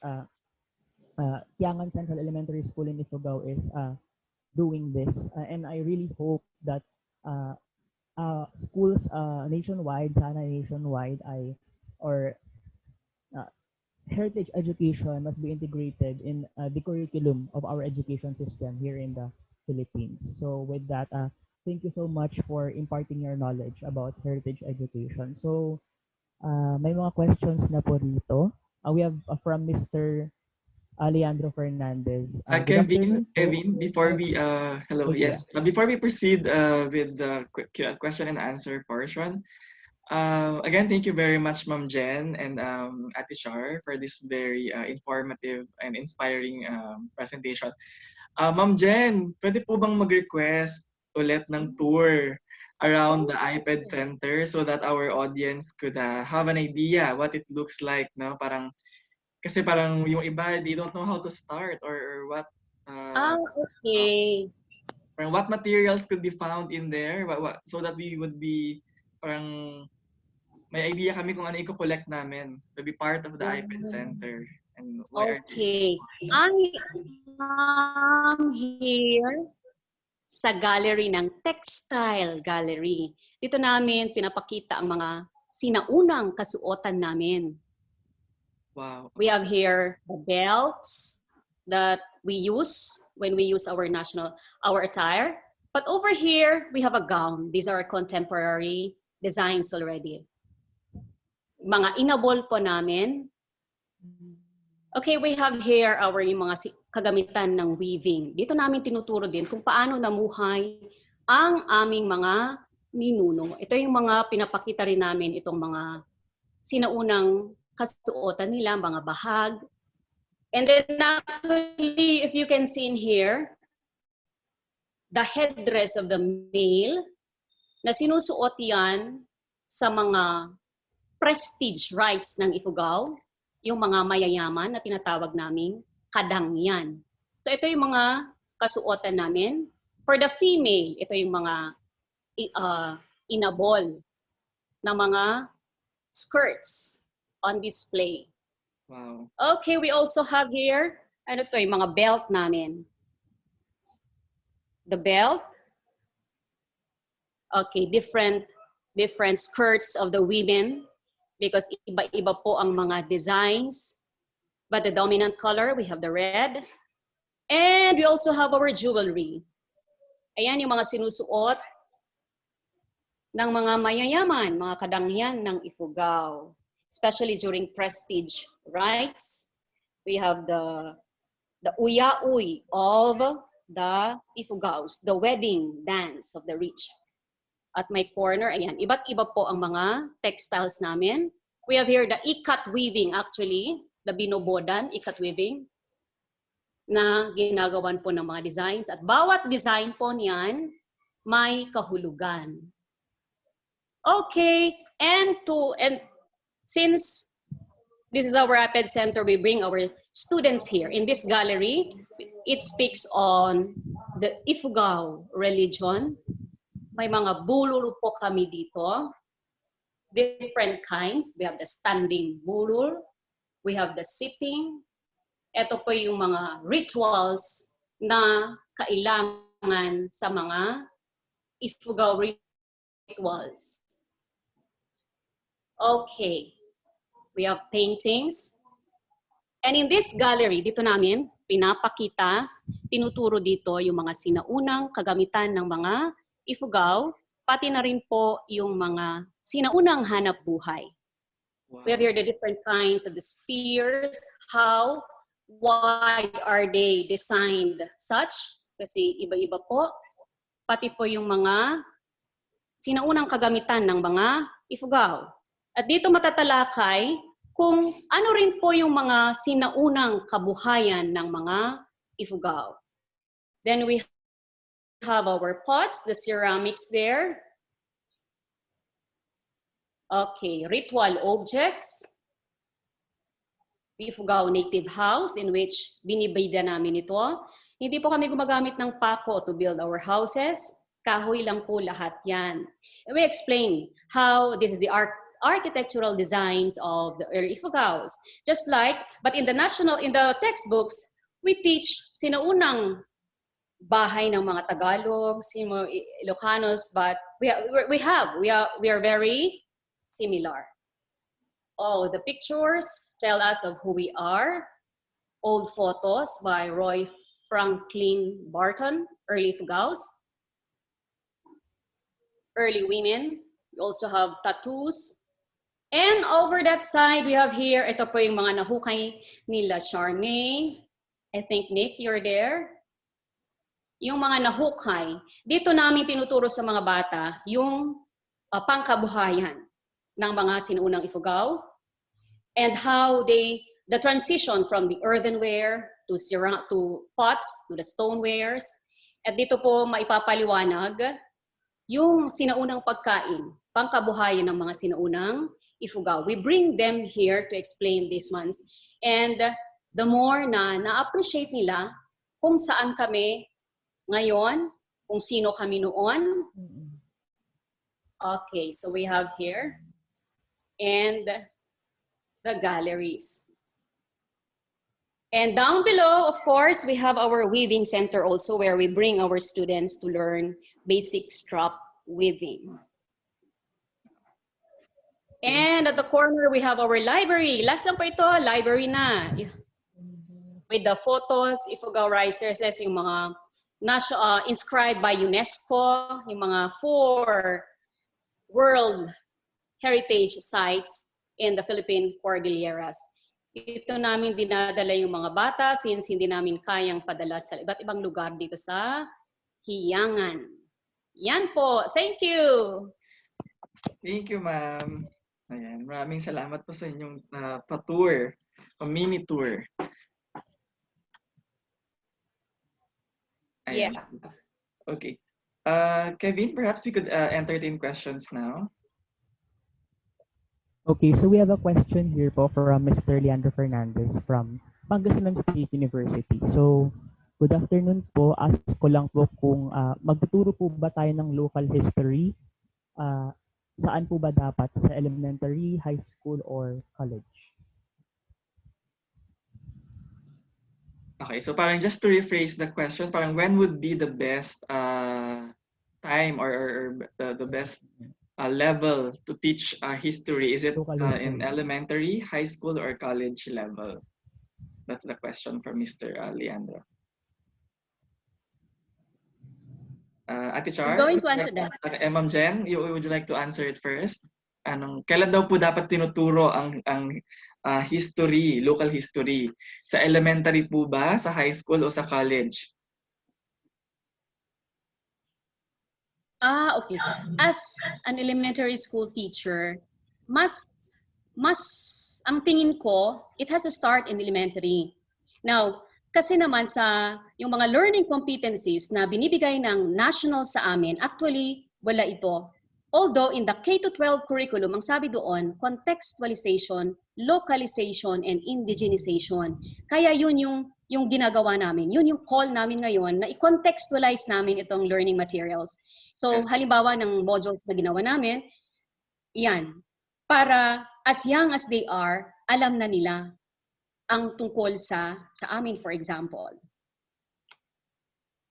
Kiangan Central Elementary School in Ifugao is doing this, and I really hope that schools nationwide, heritage education must be integrated in the curriculum of our education system here in the Philippines. So with that, thank you so much for imparting your knowledge about heritage education. So may mga questions na po dito. We have from Mr. Leandro Fernandez. Kevin, before we hello, okay, yes, before we proceed with the question and answer portion, again, thank you very much, Ma'am Jen and Ate Char, for this very informative and inspiring presentation. Ma'am Jen, pwede po bang mag-request ulit ng tour around the iPad Center so that our audience could have an idea what it looks like, no? Kasi parang yung iba, they don't know how to start or what. Okay. What materials could be found in there, so that we would be parang may idea kami kung ano i-collect namin to be part of the iPad Center. And okay. I am here sa gallery ng Textile Gallery. Dito namin pinapakita ang mga sinaunang kasuotan namin. Wow. We have here the belts that we use when we use our attire. But over here, we have a gown. These are contemporary designs already. Mga inabol po namin. Okay, we have here our mga kagamitan ng weaving. Dito namin tinuturo din kung paano namuhay ang aming mga ninuno. Ito yung mga pinapakita rin namin, itong mga sinaunang kasuotan nila, mga bahag. And then actually, if you can see in here, the headdress of the male na sinusuot yan sa mga prestige rights ng Ifugao, yung mga mayayaman na tinatawag naming kadangyan. So ito yung mga kasuotan namin. For the female, ito yung mga inabol na mga skirts on display. Wow. Okay, we also have here, ano to, yung mga belt namin. The belt. Okay, different skirts of the women because iba-iba po ang mga designs. But the dominant color, we have the red. And we also have our jewelry. Ayan yung mga sinusuot ng mga mayayaman, mga kadangyan ng Ifugao. Especially during prestige rights. We have the uya-uy of the Ifugaos, the wedding dance of the rich. At my corner, ayan, iba't iba po ang mga textiles namin. We have here the ikat weaving actually, the binobodan, ikat weaving, na ginagawan po ng mga designs. At bawat design po niyan, may kahulugan. Okay, and since this is our Rapid Center, we bring our students here. In this gallery, it speaks on the Ifugao religion. May mga bulul po kami dito. Different kinds. We have the standing bulul. We have the sitting. Ito po yung mga rituals na kailangan sa mga Ifugao rituals. Okay. We have paintings. And in this gallery, dito namin, pinapakita, tinuturo dito yung mga sinaunang kagamitan ng mga Ifugao, pati na rin po yung mga sinaunang hanap buhay. Wow. We have here the different kinds of the spears, why are they designed such? Kasi iba-iba po. Pati po yung mga sinaunang kagamitan ng mga Ifugao. At dito matatalakay kung ano rin po yung mga sinaunang kabuhayan ng mga Ifugao. Then we have our pots, the ceramics there. Okay, ritual objects. Ifugao native house in which binibida namin ito. Hindi po kami gumagamit ng pako to build our houses. Kahoy lang po lahat yan. And we explain how this is the architectural designs of the early Ifugaos. Just like, but in the textbooks, we teach sinaunang bahay ng mga Tagalog, Ilocanos, but we are very similar. Oh, the pictures tell us of who we are. Old photos by Roy Franklin Barton, early Ifugaos. Early women. We also have tattoos. And over that side, we have here, ito po yung mga nahukay nila Charmaine. I think, Nick, you're there. Yung mga nahukay, dito namin tinuturo sa mga bata yung pangkabuhayan ng mga sinuunang Ifugao and how the transition from the earthenware to pots, to the stonewares. At dito po maipapaliwanag yung sinaunang pagkain, pangkabuhayan ng mga sinuunang Ifugao. We bring them here to explain these ones. And the more na na-appreciate nila kung saan kami ngayon, kung sino kami noon. Okay, so we have here. And the galleries. And down below, of course, we have our weaving center also where we bring our students to learn basic strap weaving. And at the corner, we have our library. Last lang po ito, library na. With the photos, Ifugao risers, yung mga inscribed by UNESCO, yung mga 4 World Heritage Sites in the Philippine Cordilleras. Ito namin dinadala yung mga bata since hindi namin kayang padala sa iba't ibang lugar dito sa Kiangan. Yan po. Thank you. Thank you, ma'am. Ayan, maraming salamat po sa inyong pa-tour, mini tour. I Yeah. understand. Okay. Kevin, perhaps we could entertain questions now. Okay, so we have a question here po from Mr. Leandro Fernandez from Pangasinan State University. So, good afternoon po. Ask ko lang po kung magtuturo po ba tayo ng local history? Saan po ba dapat? Sa elementary, high school, or college? Okay, so parang just to rephrase the question, parang when would be the best time or the best level to teach history? Is it Local in history. elementary, high school, or college level? That's the question from Mr. Leandro. Ate Char, Who's going to answer that? Ma'am Jen, would you like to answer it first? Kailan daw po dapat tinuturo ang history, local history? Sa elementary po ba, sa high school, o sa college? Okay. As an elementary school teacher, ang tingin ko, it has to start in elementary. Now, kasi naman sa yung mga learning competencies na binibigay ng national sa amin, actually, wala ito. Although in the K-12 curriculum, ang sabi doon, contextualization, localization, and indigenization. Kaya yun yung ginagawa namin. Yun yung call namin ngayon na i-contextualize namin itong learning materials. So, halimbawa ng modules na ginawa namin, yan. Para as young as they are, alam na nila ang tungkol sa amin, for example.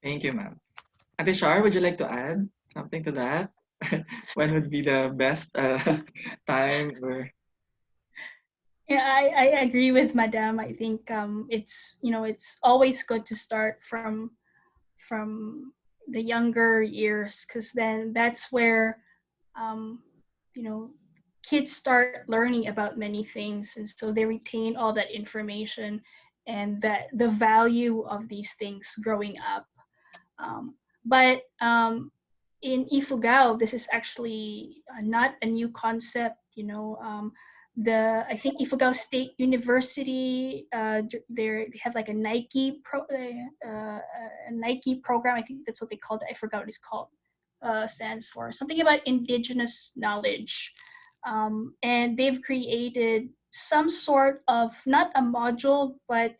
Thank you, ma'am. Ate Char, would you like to add something to that? When would be the best time? Or... Yeah, I agree with Madam. I think it's always good to start from the younger years, because then that's where kids start learning about many things, and so they retain all that information and that the value of these things growing up. But in Ifugao, this is actually not a new concept. I think Ifugao State University, they have like a Nike program. I think that's what they called it. I forgot what it's called. Stands for something about indigenous knowledge, and they've created some sort of, not a module, but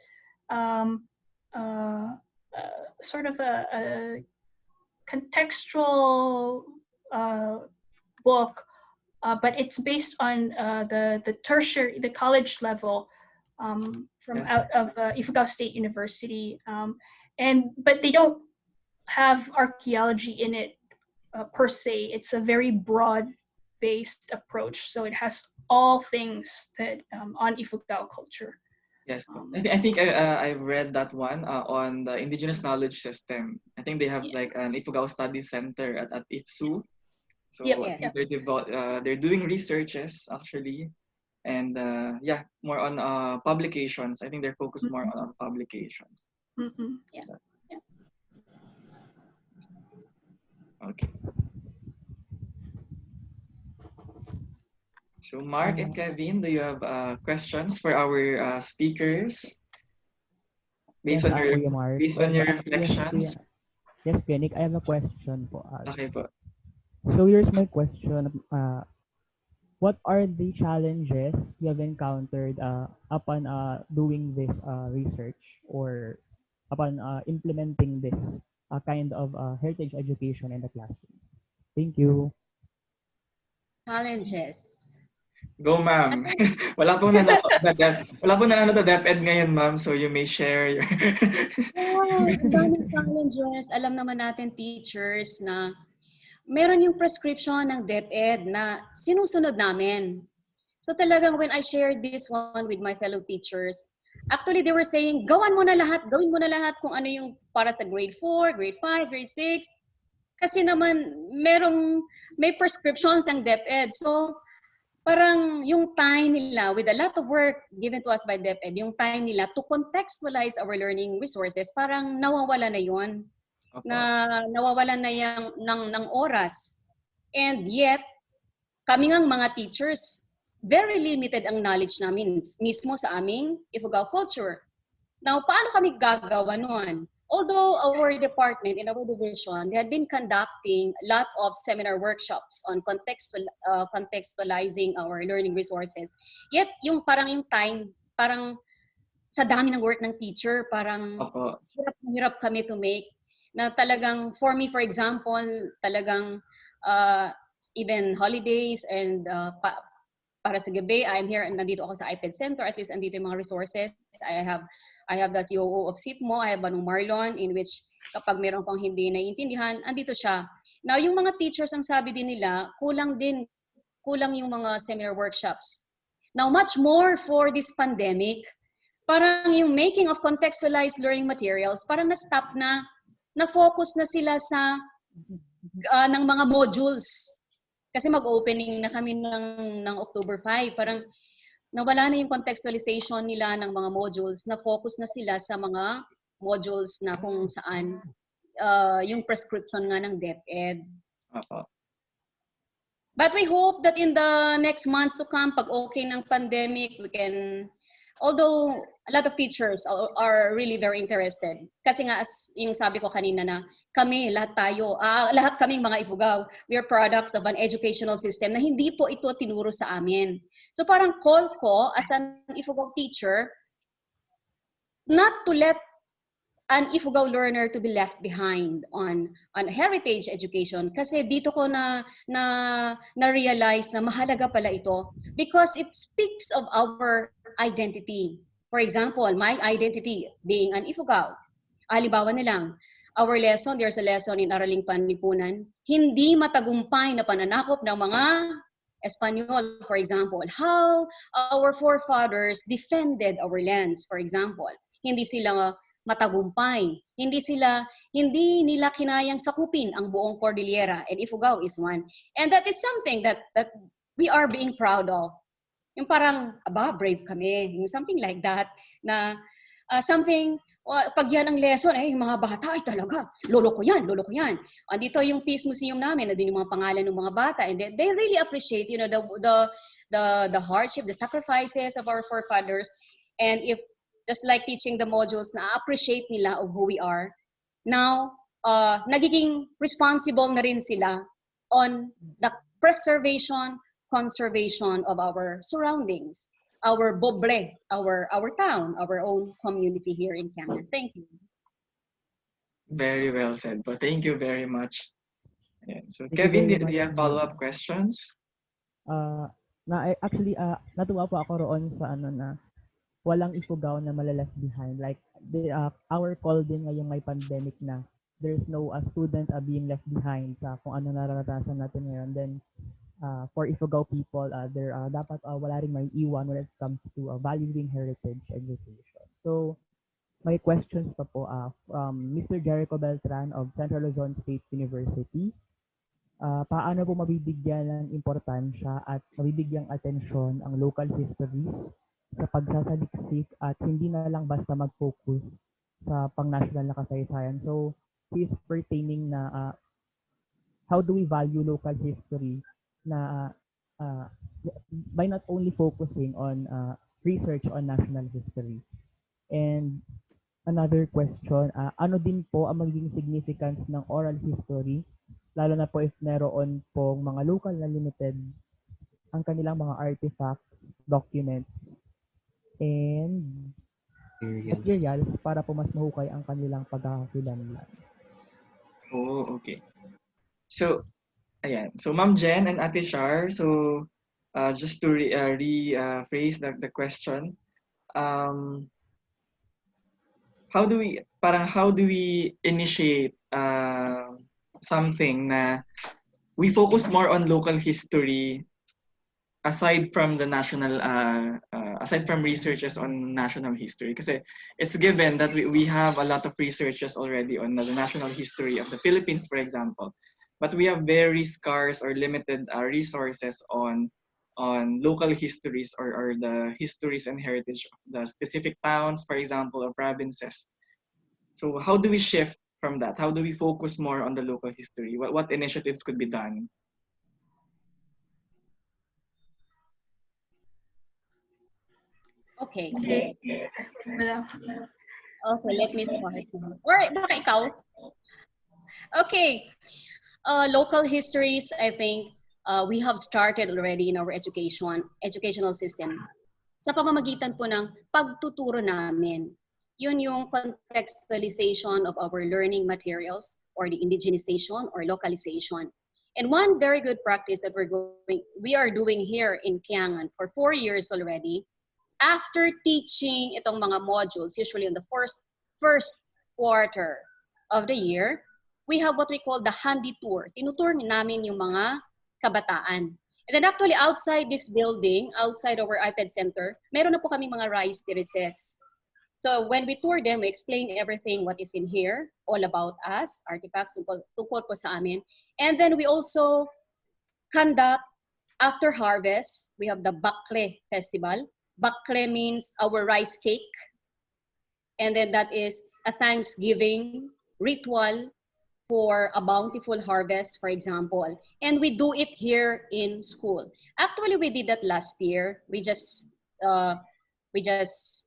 sort of a contextual book, but it's based on the tertiary, the college level, from out of Ifugao State University, but they don't have archaeology in it per se. It's a very broad-based approach, so it has all things that on Ifugao culture. Yes, I think I've read that one on the Indigenous Knowledge System. I think they have like an Ifugao Study Center at IFSU. So they're doing researches actually, and more on publications. I think they're focused more on publications. Yeah. Okay. So Mark and Kevin, do you have questions for our speakers? Based on your reflections? Yes, Nick, I have a question po. Okay po. So here's my question. What are the challenges you have encountered upon doing this research, or upon implementing this kind of heritage education in the classroom? Thank you. Challenges. Go, ma'am. Wala pong nanonood na DepEd ngayon, ma'am, so you may share your... Ang daming challenges. Alam naman natin, teachers, na meron yung prescription ng DepEd na sinusunod namin. So talagang when I shared this one with my fellow teachers, actually they were saying, gawin mo na lahat kung ano yung para sa grade 4, grade 5, grade 6. Kasi naman may prescriptions ang DepEd. So parang yung time nila, with a lot of work given to us by DepEd, yung time nila to contextualize our learning resources, parang nawawala na yun. Nawawalan na yung ng oras. And yet, kami ngang mga teachers, very limited ang knowledge namin mismo sa aming Ifugao culture. Now, paano kami gagawa nun? although our department in our division, they had been conducting a lot of seminar workshops on contextualizing our learning resources. Yet, yung time, parang sa dami ng work ng teacher, parang hirap kami to make. Na talagang, for me, for example, talagang even holidays and para sa gabi, I'm here, nandito ako sa iPad Center, at least andito yung mga resources. I have the COO of SIPMO, I have Manong Marlon, in which kapag meron pang hindi naiintindihan, andito siya. Now, yung mga teachers, ang sabi din nila, kulang yung mga seminar workshops. Now, much more for this pandemic, parang yung making of contextualized learning materials, parang na-stop na-focus na sila sa ng mga modules. Kasi mag-opening na kami ng October 5. Parang nawala na yung contextualization nila ng mga modules, na-focus na sila sa mga modules na kung saan yung prescription nga ng DepEd. But we hope that in the next months to come, pag okay ng pandemic, we can, although a lot of teachers are really very interested. Kasi nga, as yung sabi ko kanina na kami, lahat kaming mga Ifugao, we are products of an educational system na hindi po ito tinuro sa amin. So parang call ko as an Ifugao teacher, not to let an Ifugao learner to be left behind on heritage education, kasi dito ko na-realize na mahalaga pala ito because it speaks of our identity. For example, my identity being an Ifugao. Halimbawa na lang, there's a lesson in Araling Panlipunan, hindi matagumpay na pananakop ng mga Espanyol, for example. How our forefathers defended our lands, for example. Hindi sila matagumpay. Hindi nila kinayang sakupin ang buong Cordillera, and Ifugao is one. And that is something that we are being proud of. Yung parang, brave kami. Yung something like that, na something, pag yan ang lesson, yung mga bata, ay talaga, lolo ko yan. Andito yung Peace Museum namin, na din yung mga pangalan ng mga bata, and they really appreciate, the hardship, the sacrifices of our forefathers. And if just like teaching the modules, na-appreciate nila of who we are. Now, nagiging responsible na rin sila on the preservation, conservation of our surroundings, our boble, our town, our own community here in Kiangan. Thank you. Very well said, but thank you very much. Yeah. So Kevin, do you have follow-up questions? Actually, natuwa po ako roon sa na walang Ifugao na malalas behind. Like, our call din ngayong may pandemic na there's no student being left behind sa kung ano nararanasan natin ngayon. Then, for Ifugao people, dapat wala rin may iwan when it comes to valuing heritage education. So, may questions pa po from Mr. Jericho Beltran of Central Luzon State University. Paano po mabibigyan ng importansya at mabibigyang atensyon ang local histories sa pagsasaliksik at hindi na lang basta mag-focus sa pang-national na kasaysayan. So, he is pertaining na how do we value local history na by not only focusing on research on national history. And another question, ano din po ang magiging significance ng oral history, lalo na po if meron pong mga local na limited ang kanilang mga artifacts, documents, and materials para po mas mahukay ang kanilang pagkakakilanlan. Oh, okay. So, ayan. So, Ma'am Jen and Ate Char, so just to rephrase the question, how do we initiate something na we focus more on local history aside from the national aside from researches on national history, kasi it's given that we have a lot of researches already on the national history of the Philippines, for example, but we have very scarce or limited resources on local histories or the histories and heritage of the specific towns, for example, or provinces. So how do we shift from that? How do we focus more on the local history? What initiatives could be done? Okay. Okay, let me start now. Or baka ikaw? Okay, local histories, I think we have started already in our educational system. Sa pamamagitan po ng pagtuturo namin. Yun yung contextualization of our learning materials or the indigenization or localization. And one very good practice that we are doing here in Kiangan for 4 years already, after teaching itong mga modules, usually in the first quarter of the year, we have what we call the handy tour. Tinutour namin yung mga kabataan. And then actually outside this building, outside our iPad center, meron na po kami mga rice terraces. So when we tour them, we explain everything what is in here, all about us, artifacts, tungkol po sa amin. And then we also conduct, after harvest, we have the Bakle Festival. Bakle means our rice cake. And then that is a Thanksgiving ritual for a bountiful harvest, for example. And we do it here in school. Actually, we did that last year. We just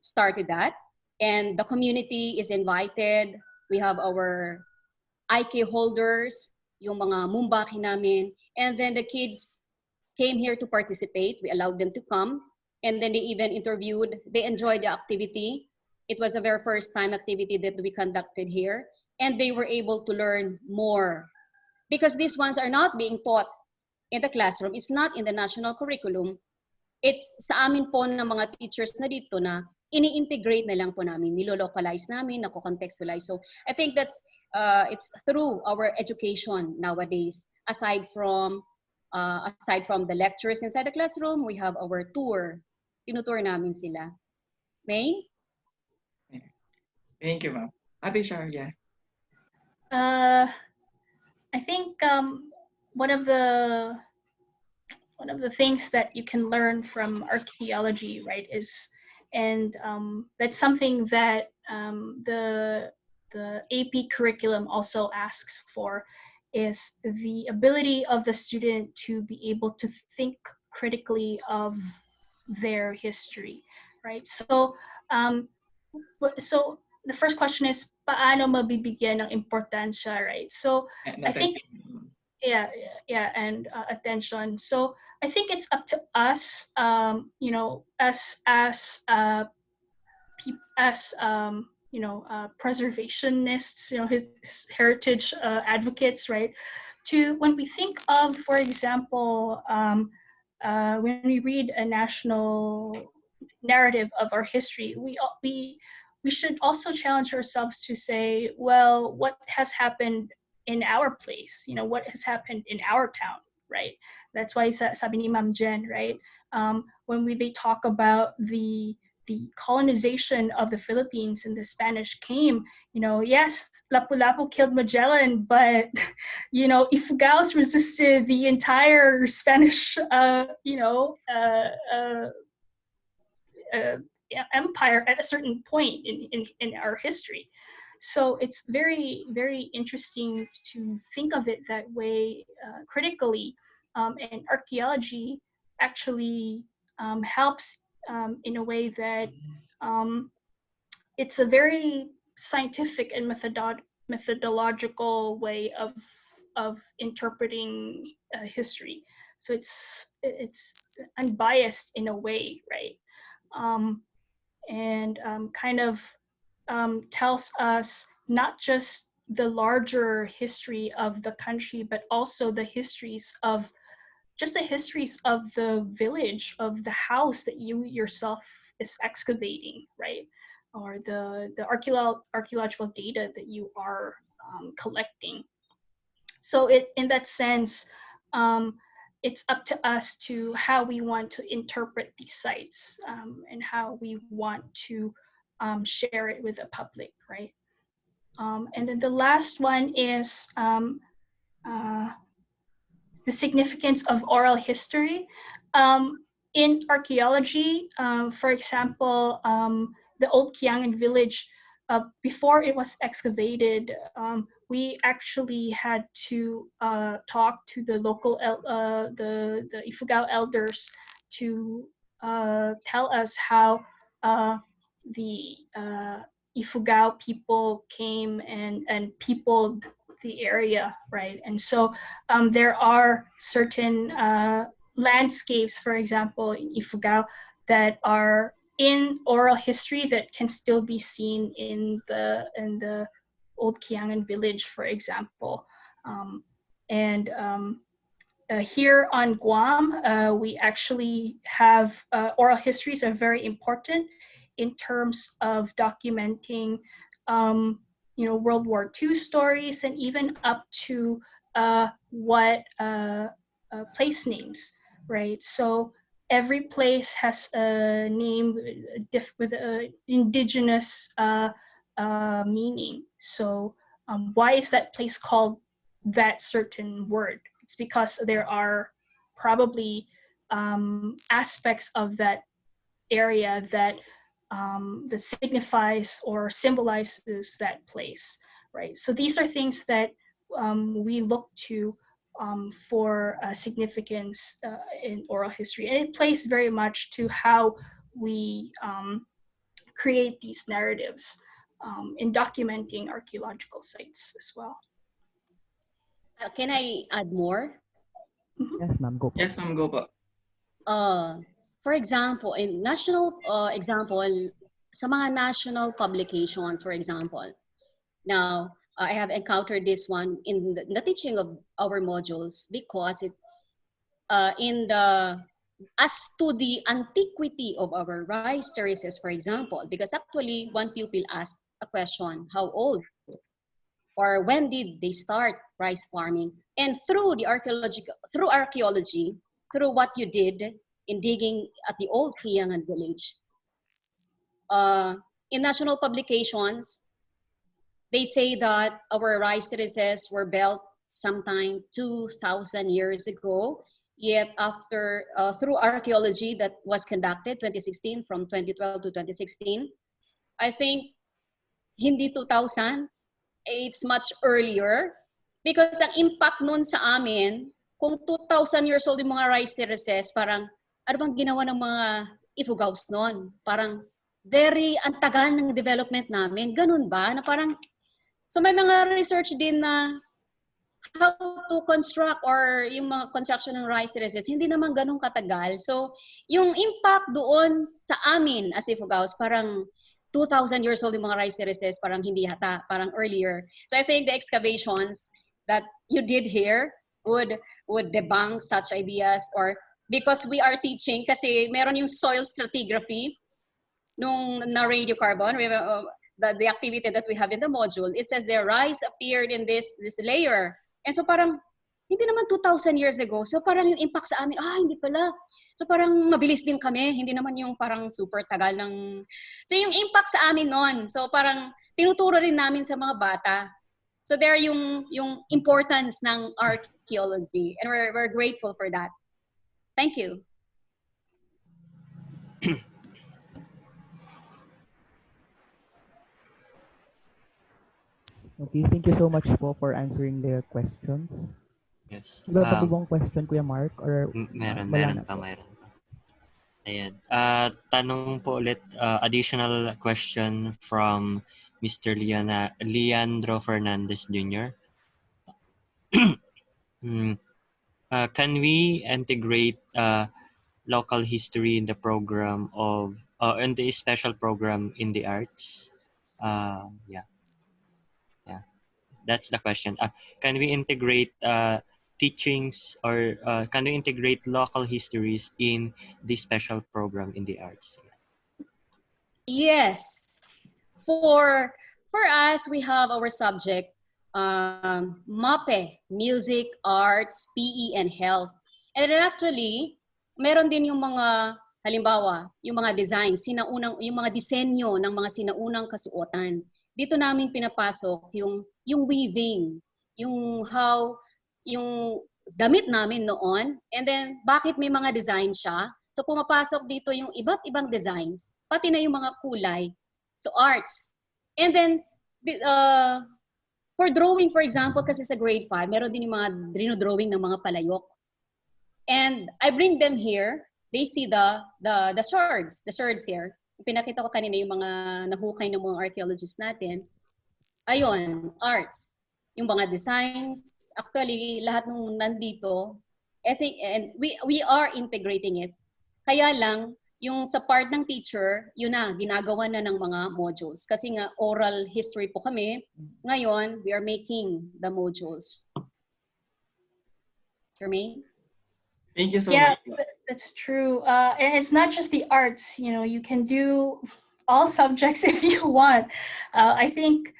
started that. And the community is invited. We have our IK holders, yung mga mumbaki namin. And then the kids came here to participate. We allowed them to come. And then they even interviewed. They enjoyed the activity. It was a very first time activity that we conducted here. And they were able to learn more. Because these ones are not being taught in the classroom. It's not in the national curriculum. It's sa amin po ng mga teachers na dito na ini-integrate na lang po namin, nilo-localize namin, nako-contextualize. So I think that's, it's through our education nowadays. Aside from the lectures inside the classroom, we have our tour. Tinutour namin sila. May? Thank you, ma'am. Ate Char, yeah. I think one of the things that you can learn from archaeology, right, is, and that's something that the AP curriculum also asks for, is the ability of the student to be able to think critically of their history, right? So the first question is, paano mabibigyan ng importansya, right? So I think, yeah, and attention. So I think it's up to us, you know, as preservationists, you know, heritage advocates, right? When we think of, for example, when we read a national narrative of our history, we should also challenge ourselves to say, well, what has happened in our place? You know, what has happened in our town, right? That's why sabi ni Ma'am Jen, right? When they talk about the colonization of the Philippines and the Spanish came, you know, yes, Lapu-Lapu killed Magellan, but, you know, Ifugao's resisted the entire Spanish, empire at a certain point in our history. So it's very, very interesting to think of it that way, critically, and archaeology actually helps in a way that it's a very scientific and methodological way of interpreting history. So it's unbiased in a way, right? And kind of tells us not just the larger history of the country, but also the histories of the village, of the house that you yourself is excavating, right? Or the archaeological data that you are collecting. So in that sense, it's up to us to how we want to interpret these sites, and how we want to share it with the public, right? And then the last one is the significance of oral history. In archaeology, for example, the old Kiangan village, before it was excavated, we actually had to talk to the local, the Ifugao elders to tell us how the Ifugao people came and peopled the area, right? And so there are certain landscapes, for example, in Ifugao, that are in oral history that can still be seen in the old Kiangan village, for example. Here on Guam, we actually have oral histories are very important in terms of documenting, World War II stories, and even up to what place names, right? So every place has a name with an indigenous meaning. So why is that place called that certain word? It's because there are probably aspects of that area that signifies or symbolizes that place, right? So these are things that we look to for significance in oral history, and it plays very much to how we create these narratives in documenting archaeological sites as well. Can I add more? Yes, ma'am. Go po. Yes, ma'am, go po. For example, in national example, sa mga national publications, for example. Now, I have encountered this one in the teaching of our modules because it as to the antiquity of our rice terraces, for example, because actually one pupil asked a question, how old or when did they start rice farming? And through the archaeology, through what you did in digging at the old Kiangan village, in national publications, they say that our rice terraces were built sometime 2,000 years ago. Yet after, through archaeology that was conducted 2016, from 2012 to 2016, I think hindi 2,000, it's much earlier. Because ang impact nun sa amin, kung 2,000 years old yung mga rice terraces, parang ano bang ginawa ng mga Ifugaos nun? Parang very antagal ng development namin. Ganun ba? Na parang, so may mga research din na how to construct or yung mga construction ng rice terraces, hindi naman ganun katagal. So, yung impact doon sa amin as Ifugaos, parang 2,000 years old yung mga rice terraces, parang hindi hata, parang earlier. So, I think the excavations that you did here would debunk such ideas, or because we are teaching, kasi meron yung soil stratigraphy nung na radiocarbon, the activity that we have in the module, it says their rice appeared in this layer. And so parang, hindi naman 2,000 years ago. So parang yung impact sa amin, hindi pala. So parang mabilis din kami. Hindi naman yung parang super tagal ng... So yung impact sa amin nun. So parang tinuturo rin namin sa mga bata. So there yung importance ng archaeology. And we're grateful for that. Thank you. Okay, thank you so much po for answering their questions. Yes. Wala pa bang question, Kuya Mark? Or meron pa. Ayan. Tanong po ulit, additional question from Mr. Leandro Fernandez Jr. Can we integrate local history in the program of, in the special program in the arts? Yeah. That's the question. Can we integrate teachings, or can we integrate local histories in the special program in the arts? Yes. For us, we have our subject, MAPE, Music, Arts, PE, and Health. And then actually, meron din yung mga, halimbawa, yung mga designs, yung mga disenyo ng mga sinaunang kasuotan. Dito namin pinapasok yung weaving, yung damit namin noon, and then bakit may mga design siya. So pumapasok dito yung iba't ibang designs, pati na yung mga kulay. So arts. And then for drawing, for example, kasi sa grade 5, meron din yung mga drawing ng mga palayok. And I bring them here. They see the swords here. Pinakita ko kanina yung mga nahukay ng mga archaeologists natin. Ayun, arts. Yung mga designs. Actually, lahat nung nandito, I think, and we are integrating it. Kaya lang, yung sa part ng teacher, yun na, ginagawa na ng mga modules. Kasi nga, oral history po kami. Ngayon, we are making the modules. Charmaine? Thank you so Yeah, much. that's true. And it's not just the arts, you know, you can do all subjects if you want. I think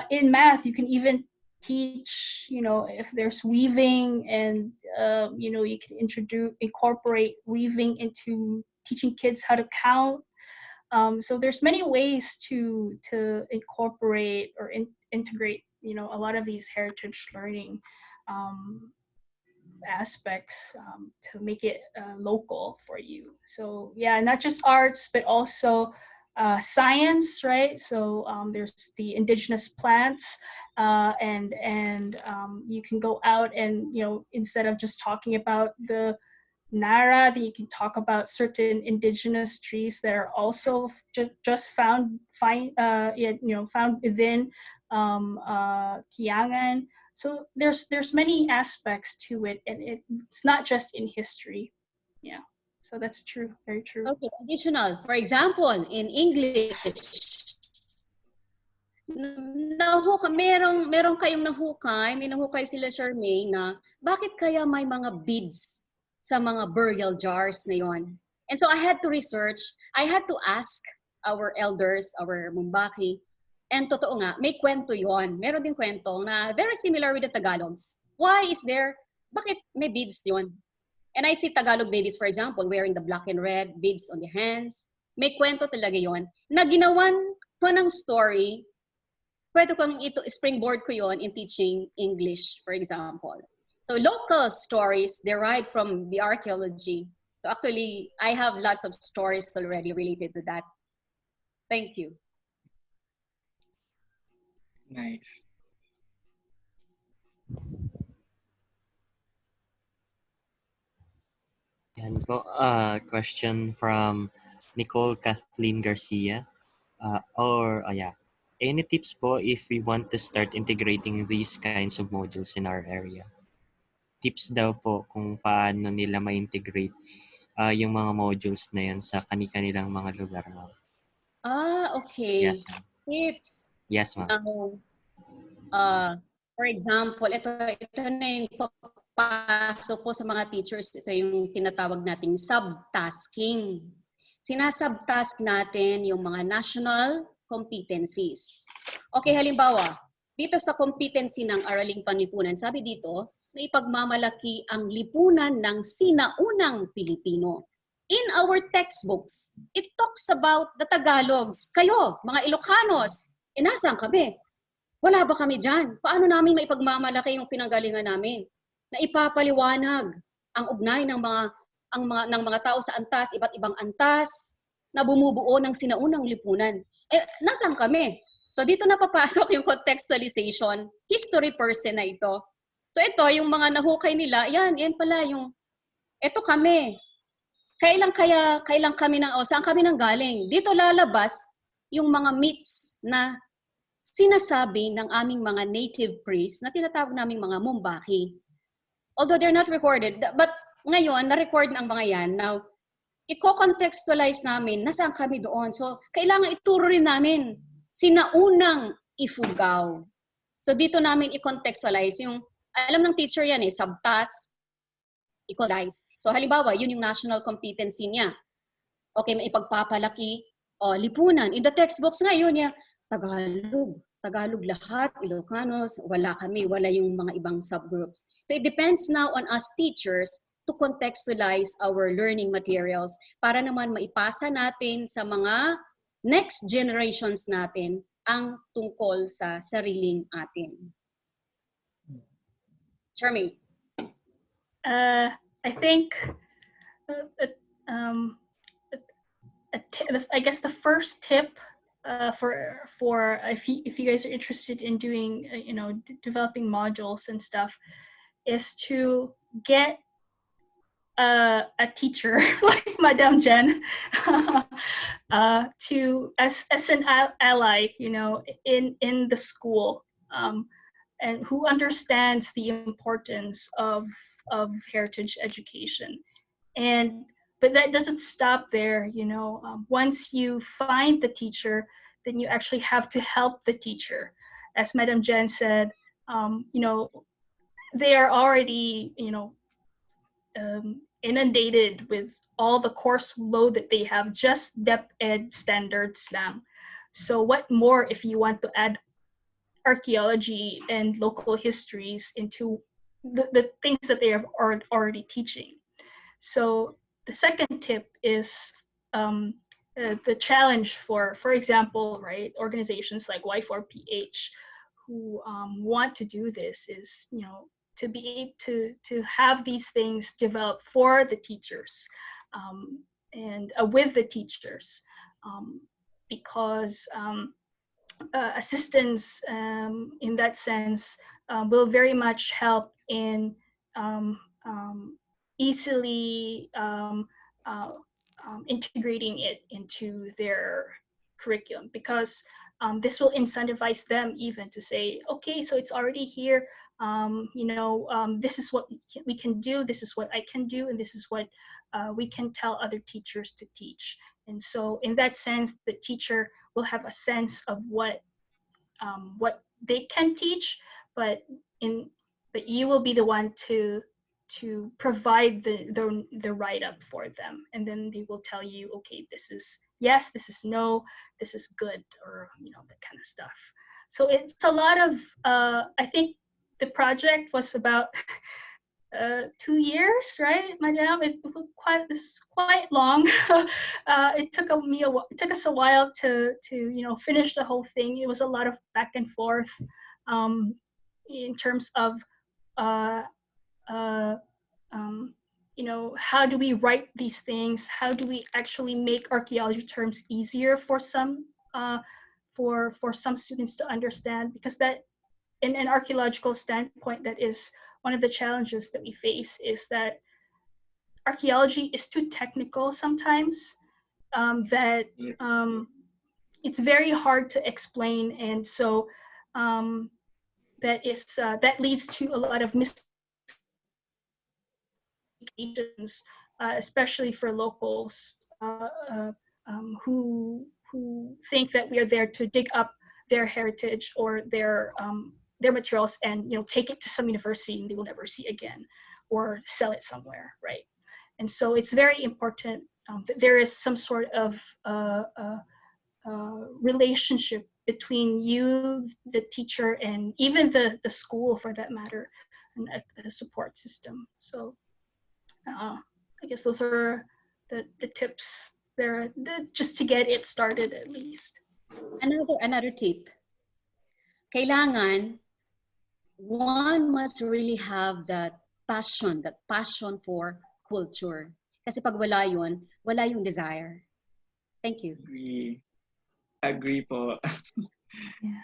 in math, you can even teach, you know, if there's weaving and, you know, you can incorporate weaving into teaching kids how to count. So there's many ways to incorporate or integrate, you know, a lot of these heritage learning aspects to make it local for you. So yeah, not just arts, but also science, right? So there's the indigenous plants, and you can go out and, you know, instead of just talking about the Nara, that you can talk about certain indigenous trees that are also just found within Kiangan. So there's many aspects to it, and it's not just in history. Yeah, so that's true, very true. Okay, additional. For example, in English, merong kayong nahukay, may nahukay sila Charmaine na bakit kaya may mga beads sa mga burial jars na yon. And so I had to research, I had to ask our elders, our Mumbaki, and totoo nga, may kwento yon. Meron din kwento na very similar with the Tagalogs. Why is there, bakit may beads yon? And I see Tagalog babies, for example, wearing the black and red beads on the hands. May kwento talaga yon. Na ginawan ko ng story, pwede kong ito, springboard ko yon in teaching English, for example. So local stories derived from the archaeology. So actually, I have lots of stories already related to that. Thank you. Nice. Yan po, question from Nicole Kathleen Garcia. Any tips po if we want to start integrating these kinds of modules in our area? Tips daw po kung paano nila ma-integrate yung mga modules na yan sa kani-kanilang mga lugar. Okay. Yes, ma'am. Tips. Yes, ma'am. For example, ito na yung papasok po sa mga teachers, ito yung tinatawag nating subtasking. Sinasubtask natin yung mga national competencies. Okay, halimbawa, dito sa competency ng Araling Panlipunan, sabi dito, na ipagmamalaki ang lipunan ng sinaunang Pilipino. In our textbooks, it talks about the Tagalogs. Kayo, mga Ilocanos, nasaan kami? Wala ba kami dyan? Paano namin maipagmamalaki yung pinanggalingan namin? Na ipapaliwanag ang ugnay ng mga tao sa antas, iba't ibang antas, na bumubuo ng sinaunang lipunan. Nasaan kami? So dito na papasok yung contextualization, history person na ito. So ito, yung mga nahukay nila, yan pala yung, ito kami. Kailan kami saan kami nang galing? Dito lalabas yung mga myths na sinasabi ng aming mga native priests na tinatawag naming mga Mumbaki. Although they're not recorded, but ngayon, na-record ang mga yan. Now, i-contextualize namin, nasaan kami doon. So, kailangan ituro rin namin sinaunang Ifugao. So, dito namin i-contextualize yung, alam ng teacher yan subtask, equalize. So halimbawa, yun yung national competency niya. Okay, may ipagpapalaki, lipunan. In the textbooks ngayon niya, Tagalog lahat, Ilocanos, wala yung mga ibang subgroups. So it depends now on us teachers to contextualize our learning materials para naman maipasa natin sa mga next generations natin ang tungkol sa sariling atin. Charmaine. I think I guess the first tip for if you guys are interested in doing developing modules and stuff is to get a teacher like Madame Jen to as an ally, you know, in the school, and who understands the importance of heritage education. And but that doesn't stop there, you know. Once you find the teacher, then you actually have to help the teacher. As Madam Jen said, you know, they are already, you know, inundated with all the course load that they have, just dep ed standards lang. So what more if you want to add archaeology and local histories into the things that they are already teaching? So the second tip is the challenge for example, right, organizations like Y4PH who want to do this is, you know, to be to have these things developed for the teachers, and with the teachers, because assistance in that sense will very much help in easily integrating it into their curriculum, because this will incentivize them even to say, okay, so it's already here, you know, this is what we can do, this is what I can do, and this is what we can tell other teachers to teach. And so in that sense, the teacher will have a sense of what they can teach, but you will be the one to provide the write-up for them, and then they will tell you, okay, this is yes, this is no, this is good, or you know, that kind of stuff. So it's a lot of I think the project was about 2 years, right, Madam? It's quite long. It took it took us a while to you know, finish the whole thing. It was a lot of back and forth in terms of uh, uh, you know, how do we write these things? How do we actually make archaeology terms easier for some for some students to understand? Because that, in an archaeological standpoint, that is one of the challenges that we face, is that archaeology is too technical sometimes, that it's very hard to explain, and so that leads to a lot of miscommunications, especially for locals who think that we are there to dig up their heritage or their materials and, you know, take it to some university and they will never see again, or sell it somewhere, right? And so it's very important that there is some sort of relationship between you, the teacher, and even the school for that matter, and a support system. So I guess those are the tips there, just to get it started at least. Another tip. Kailangan one must really have that passion for culture. Kasi pag wala yun, wala yung desire. Thank you. Agree po. Yeah.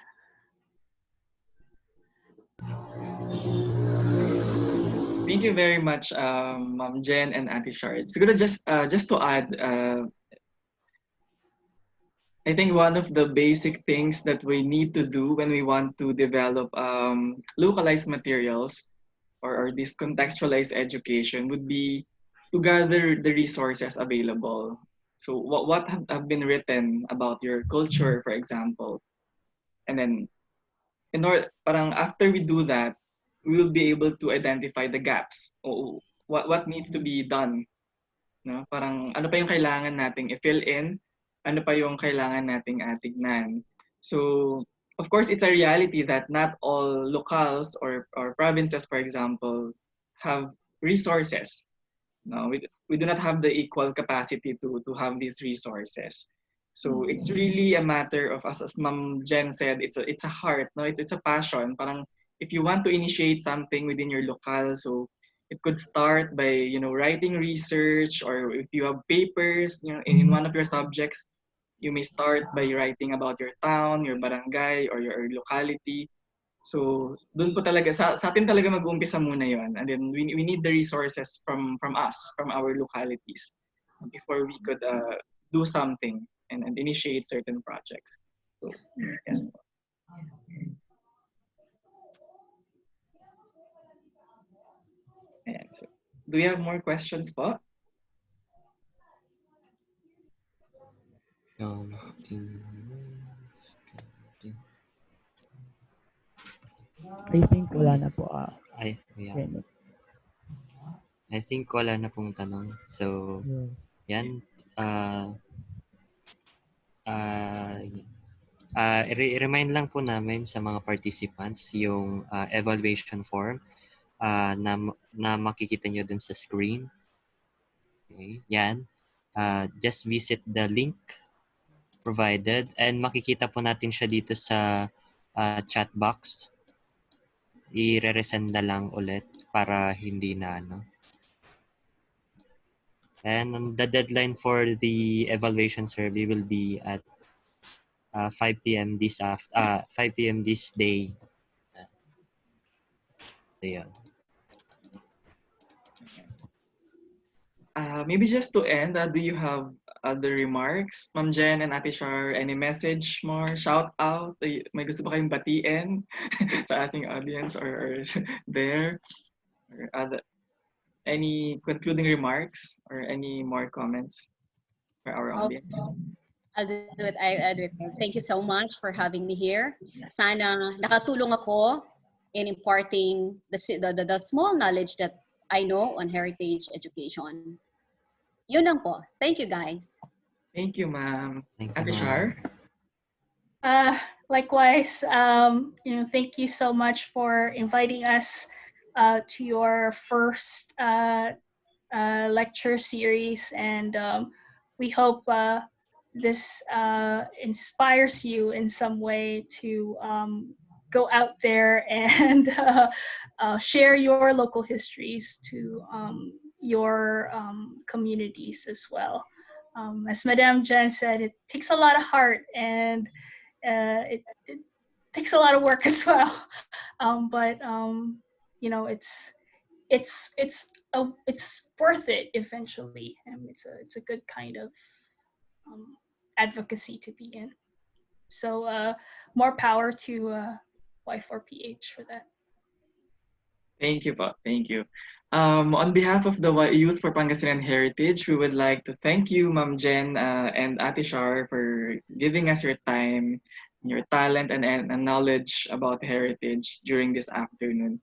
Thank you very much, Ma'am Jen and Ate Shar. Siguro just to add, I think one of the basic things that we need to do when we want to develop localized materials or this contextualized education would be to gather the resources available. So what have been written about your culture, for example, and then parang after we do that, we will be able to identify the gaps o what needs to be done. No? Parang ano pa yung kailangan nating i-fill in, ano pa yung kailangan nating tignan. So, of course, it's a reality that not all locales or provinces, for example, have resources. No, we do not have the equal capacity to have these resources. So it's really a matter of, as Ma'am Jen said, it's a heart, no? It's a passion. Parang if you want to initiate something within your locale, so it could start by, you know, writing research, or if you have papers, you know, in one of your subjects, you may start by writing about your town, your barangay, or your locality. So doon po talaga sa atin talaga mag-uumpisa muna 'yon, and then we need the resources from us, from our localities, before we could do something and initiate certain projects. So yes. Ayan, so, do we have more questions po? I think wala na po. Yeah. I think wala na pong tanong. So, yan. I-remind lang po namin sa mga participants yung evaluation form na makikita nyo dun sa screen. Okay, yan. Just visit the link provided and makikita po natin siya dito sa chat box. I-resend na lang ulit para hindi na And the deadline for the evaluation survey will be at 5 p.m. this 5 p.m. this day. Yeah. Maybe just to end, do you have other remarks, Ma'am Jen and Ate Char? Any message more? Shout out? May gusto ba kayong batiin sa ating audience or there? Or other, any concluding remarks or any more comments for our audience? I'll do it. I'll do it. Thank you so much for having me here. Sana nakatulong ako in imparting the small knowledge that I know on heritage education. Yun lang po. Thank you, guys. Thank you, ma'am. Ate Char? Likewise, thank you so much for inviting us to your first lecture series, and we hope this inspires you in some way to go out there and share your local histories to your communities as well. As Madame Jen said, it takes a lot of heart, and it takes a lot of work as well. But it's worth it eventually, and it's a good kind of advocacy to be in. So more power to Y4PH for that. Thank you, po. Thank you. On behalf of the Youth for Pangasinan Heritage, we would like to thank you, Ma'am Jen and Ate Char, for giving us your time, your talent, and knowledge about heritage during this afternoon.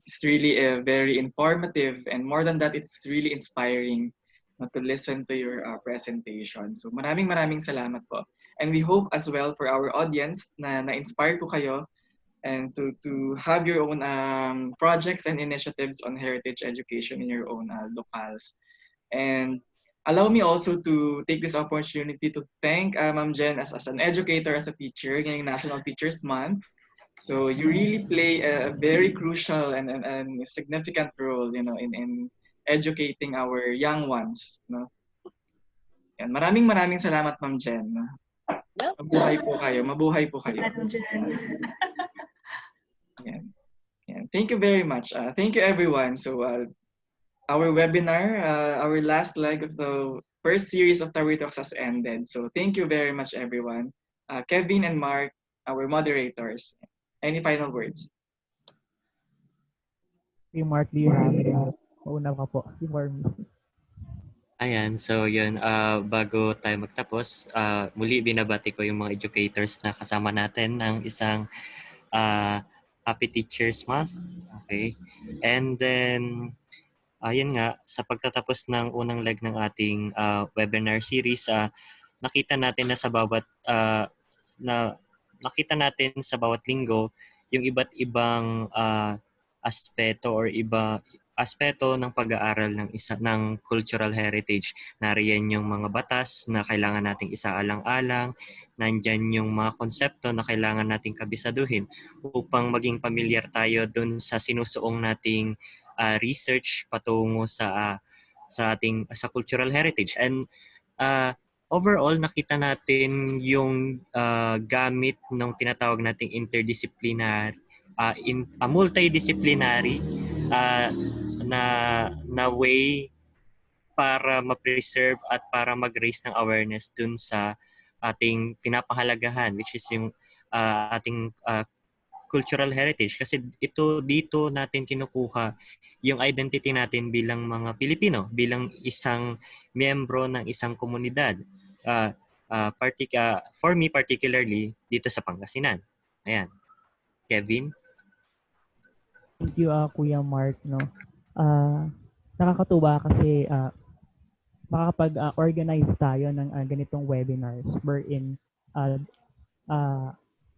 It's really very informative, and more than that, it's really inspiring to listen to your presentation. So maraming salamat po. And we hope as well for our audience na na-inspire po kayo and to have your own projects and initiatives on heritage education in your own locales. And allow me also to take this opportunity to thank Ma'am Jen as an educator, as a teacher ngayong National Teachers Month. So you really play a very crucial and significant role, in educating our young ones. Yan. Maraming salamat, Ma'am Jen. Mabuhay po kayo. Mabuhay po kayo. Madam Jen. Yeah. Thank you very much. Thank you, everyone. So our webinar, our last leg of the first series of Tawir Talks has ended. So thank you very much, everyone. Kevin and Mark, our moderators. Any final words? Okay, Mark, do you have una ka po before me? Ayan, so yun, bago tayo magtapos, muli binabati ko yung mga educators na kasama natin ng isang Happy Teachers Month. Okay. And then, ayun nga, sa pagtatapos ng unang leg ng ating webinar series, nakita natin na sa bawat nakita natin sa bawat linggo yung iba't ibang aspeto or aspeto ng pag-aaral ng cultural heritage. Nariyan yung mga batas na kailangan nating isaalang-alang, nandyan yung mga konsepto na kailangan nating kabisaduhin upang maging pamilyar tayo dun sa sinusuong nating research patungo sa cultural heritage. And overall, nakita natin yung gamit ng tinatawag nating interdisciplinary in a multidisciplinary na way para ma-preserve at para mag-raise ng awareness dun sa ating pinapahalagahan, which is yung ating cultural heritage. Kasi dito natin kinukuha yung identity natin bilang mga Pilipino, bilang isang miyembro ng isang komunidad. For me particularly, dito sa Pangasinan. Ayan. Kevin? Thank you, Kuya Mark. No? Nakakatuwa kasi makakapag-organize tayo ng ganitong webinars wherein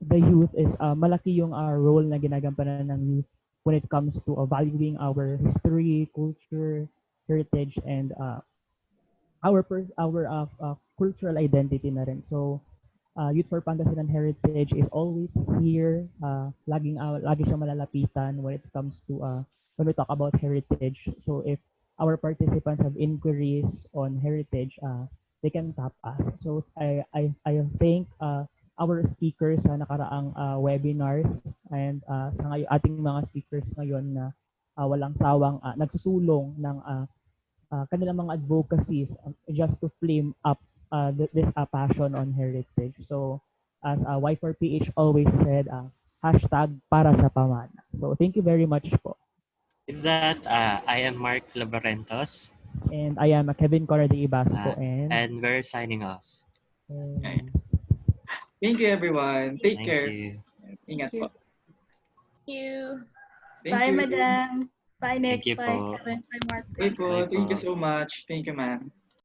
the youth is malaki yung role na ginagampanan ng youth when it comes to valuing our history, culture, heritage, and our cultural identity na rin. So, Youth for Pangasinan Heritage is always here. Lagi siyang malalapitan when it comes to when we talk about heritage. So, if our participants have inquiries on heritage, they can tap us. So I thank our speakers sa nakaraang webinars and sa ngayon ating mga speakers ngayon na walang sawang nagsusulong ng kanilang mga advocacies just to flame up this passion on heritage. So as Y4PH always said, hashtag para sa pamana. So thank you very much po. With that, I am Mark Labarentos. And I am Kevin Corradi Ibasco. And we're signing off. Thank you, everyone. Take care. You. Ingat po. Thank you. Bye, Madam. Bye, Nick. Thank you Bye, po. Kevin. Bye, Mark. Bye po. Bye Thank you po. so much. Thank you, ma'am.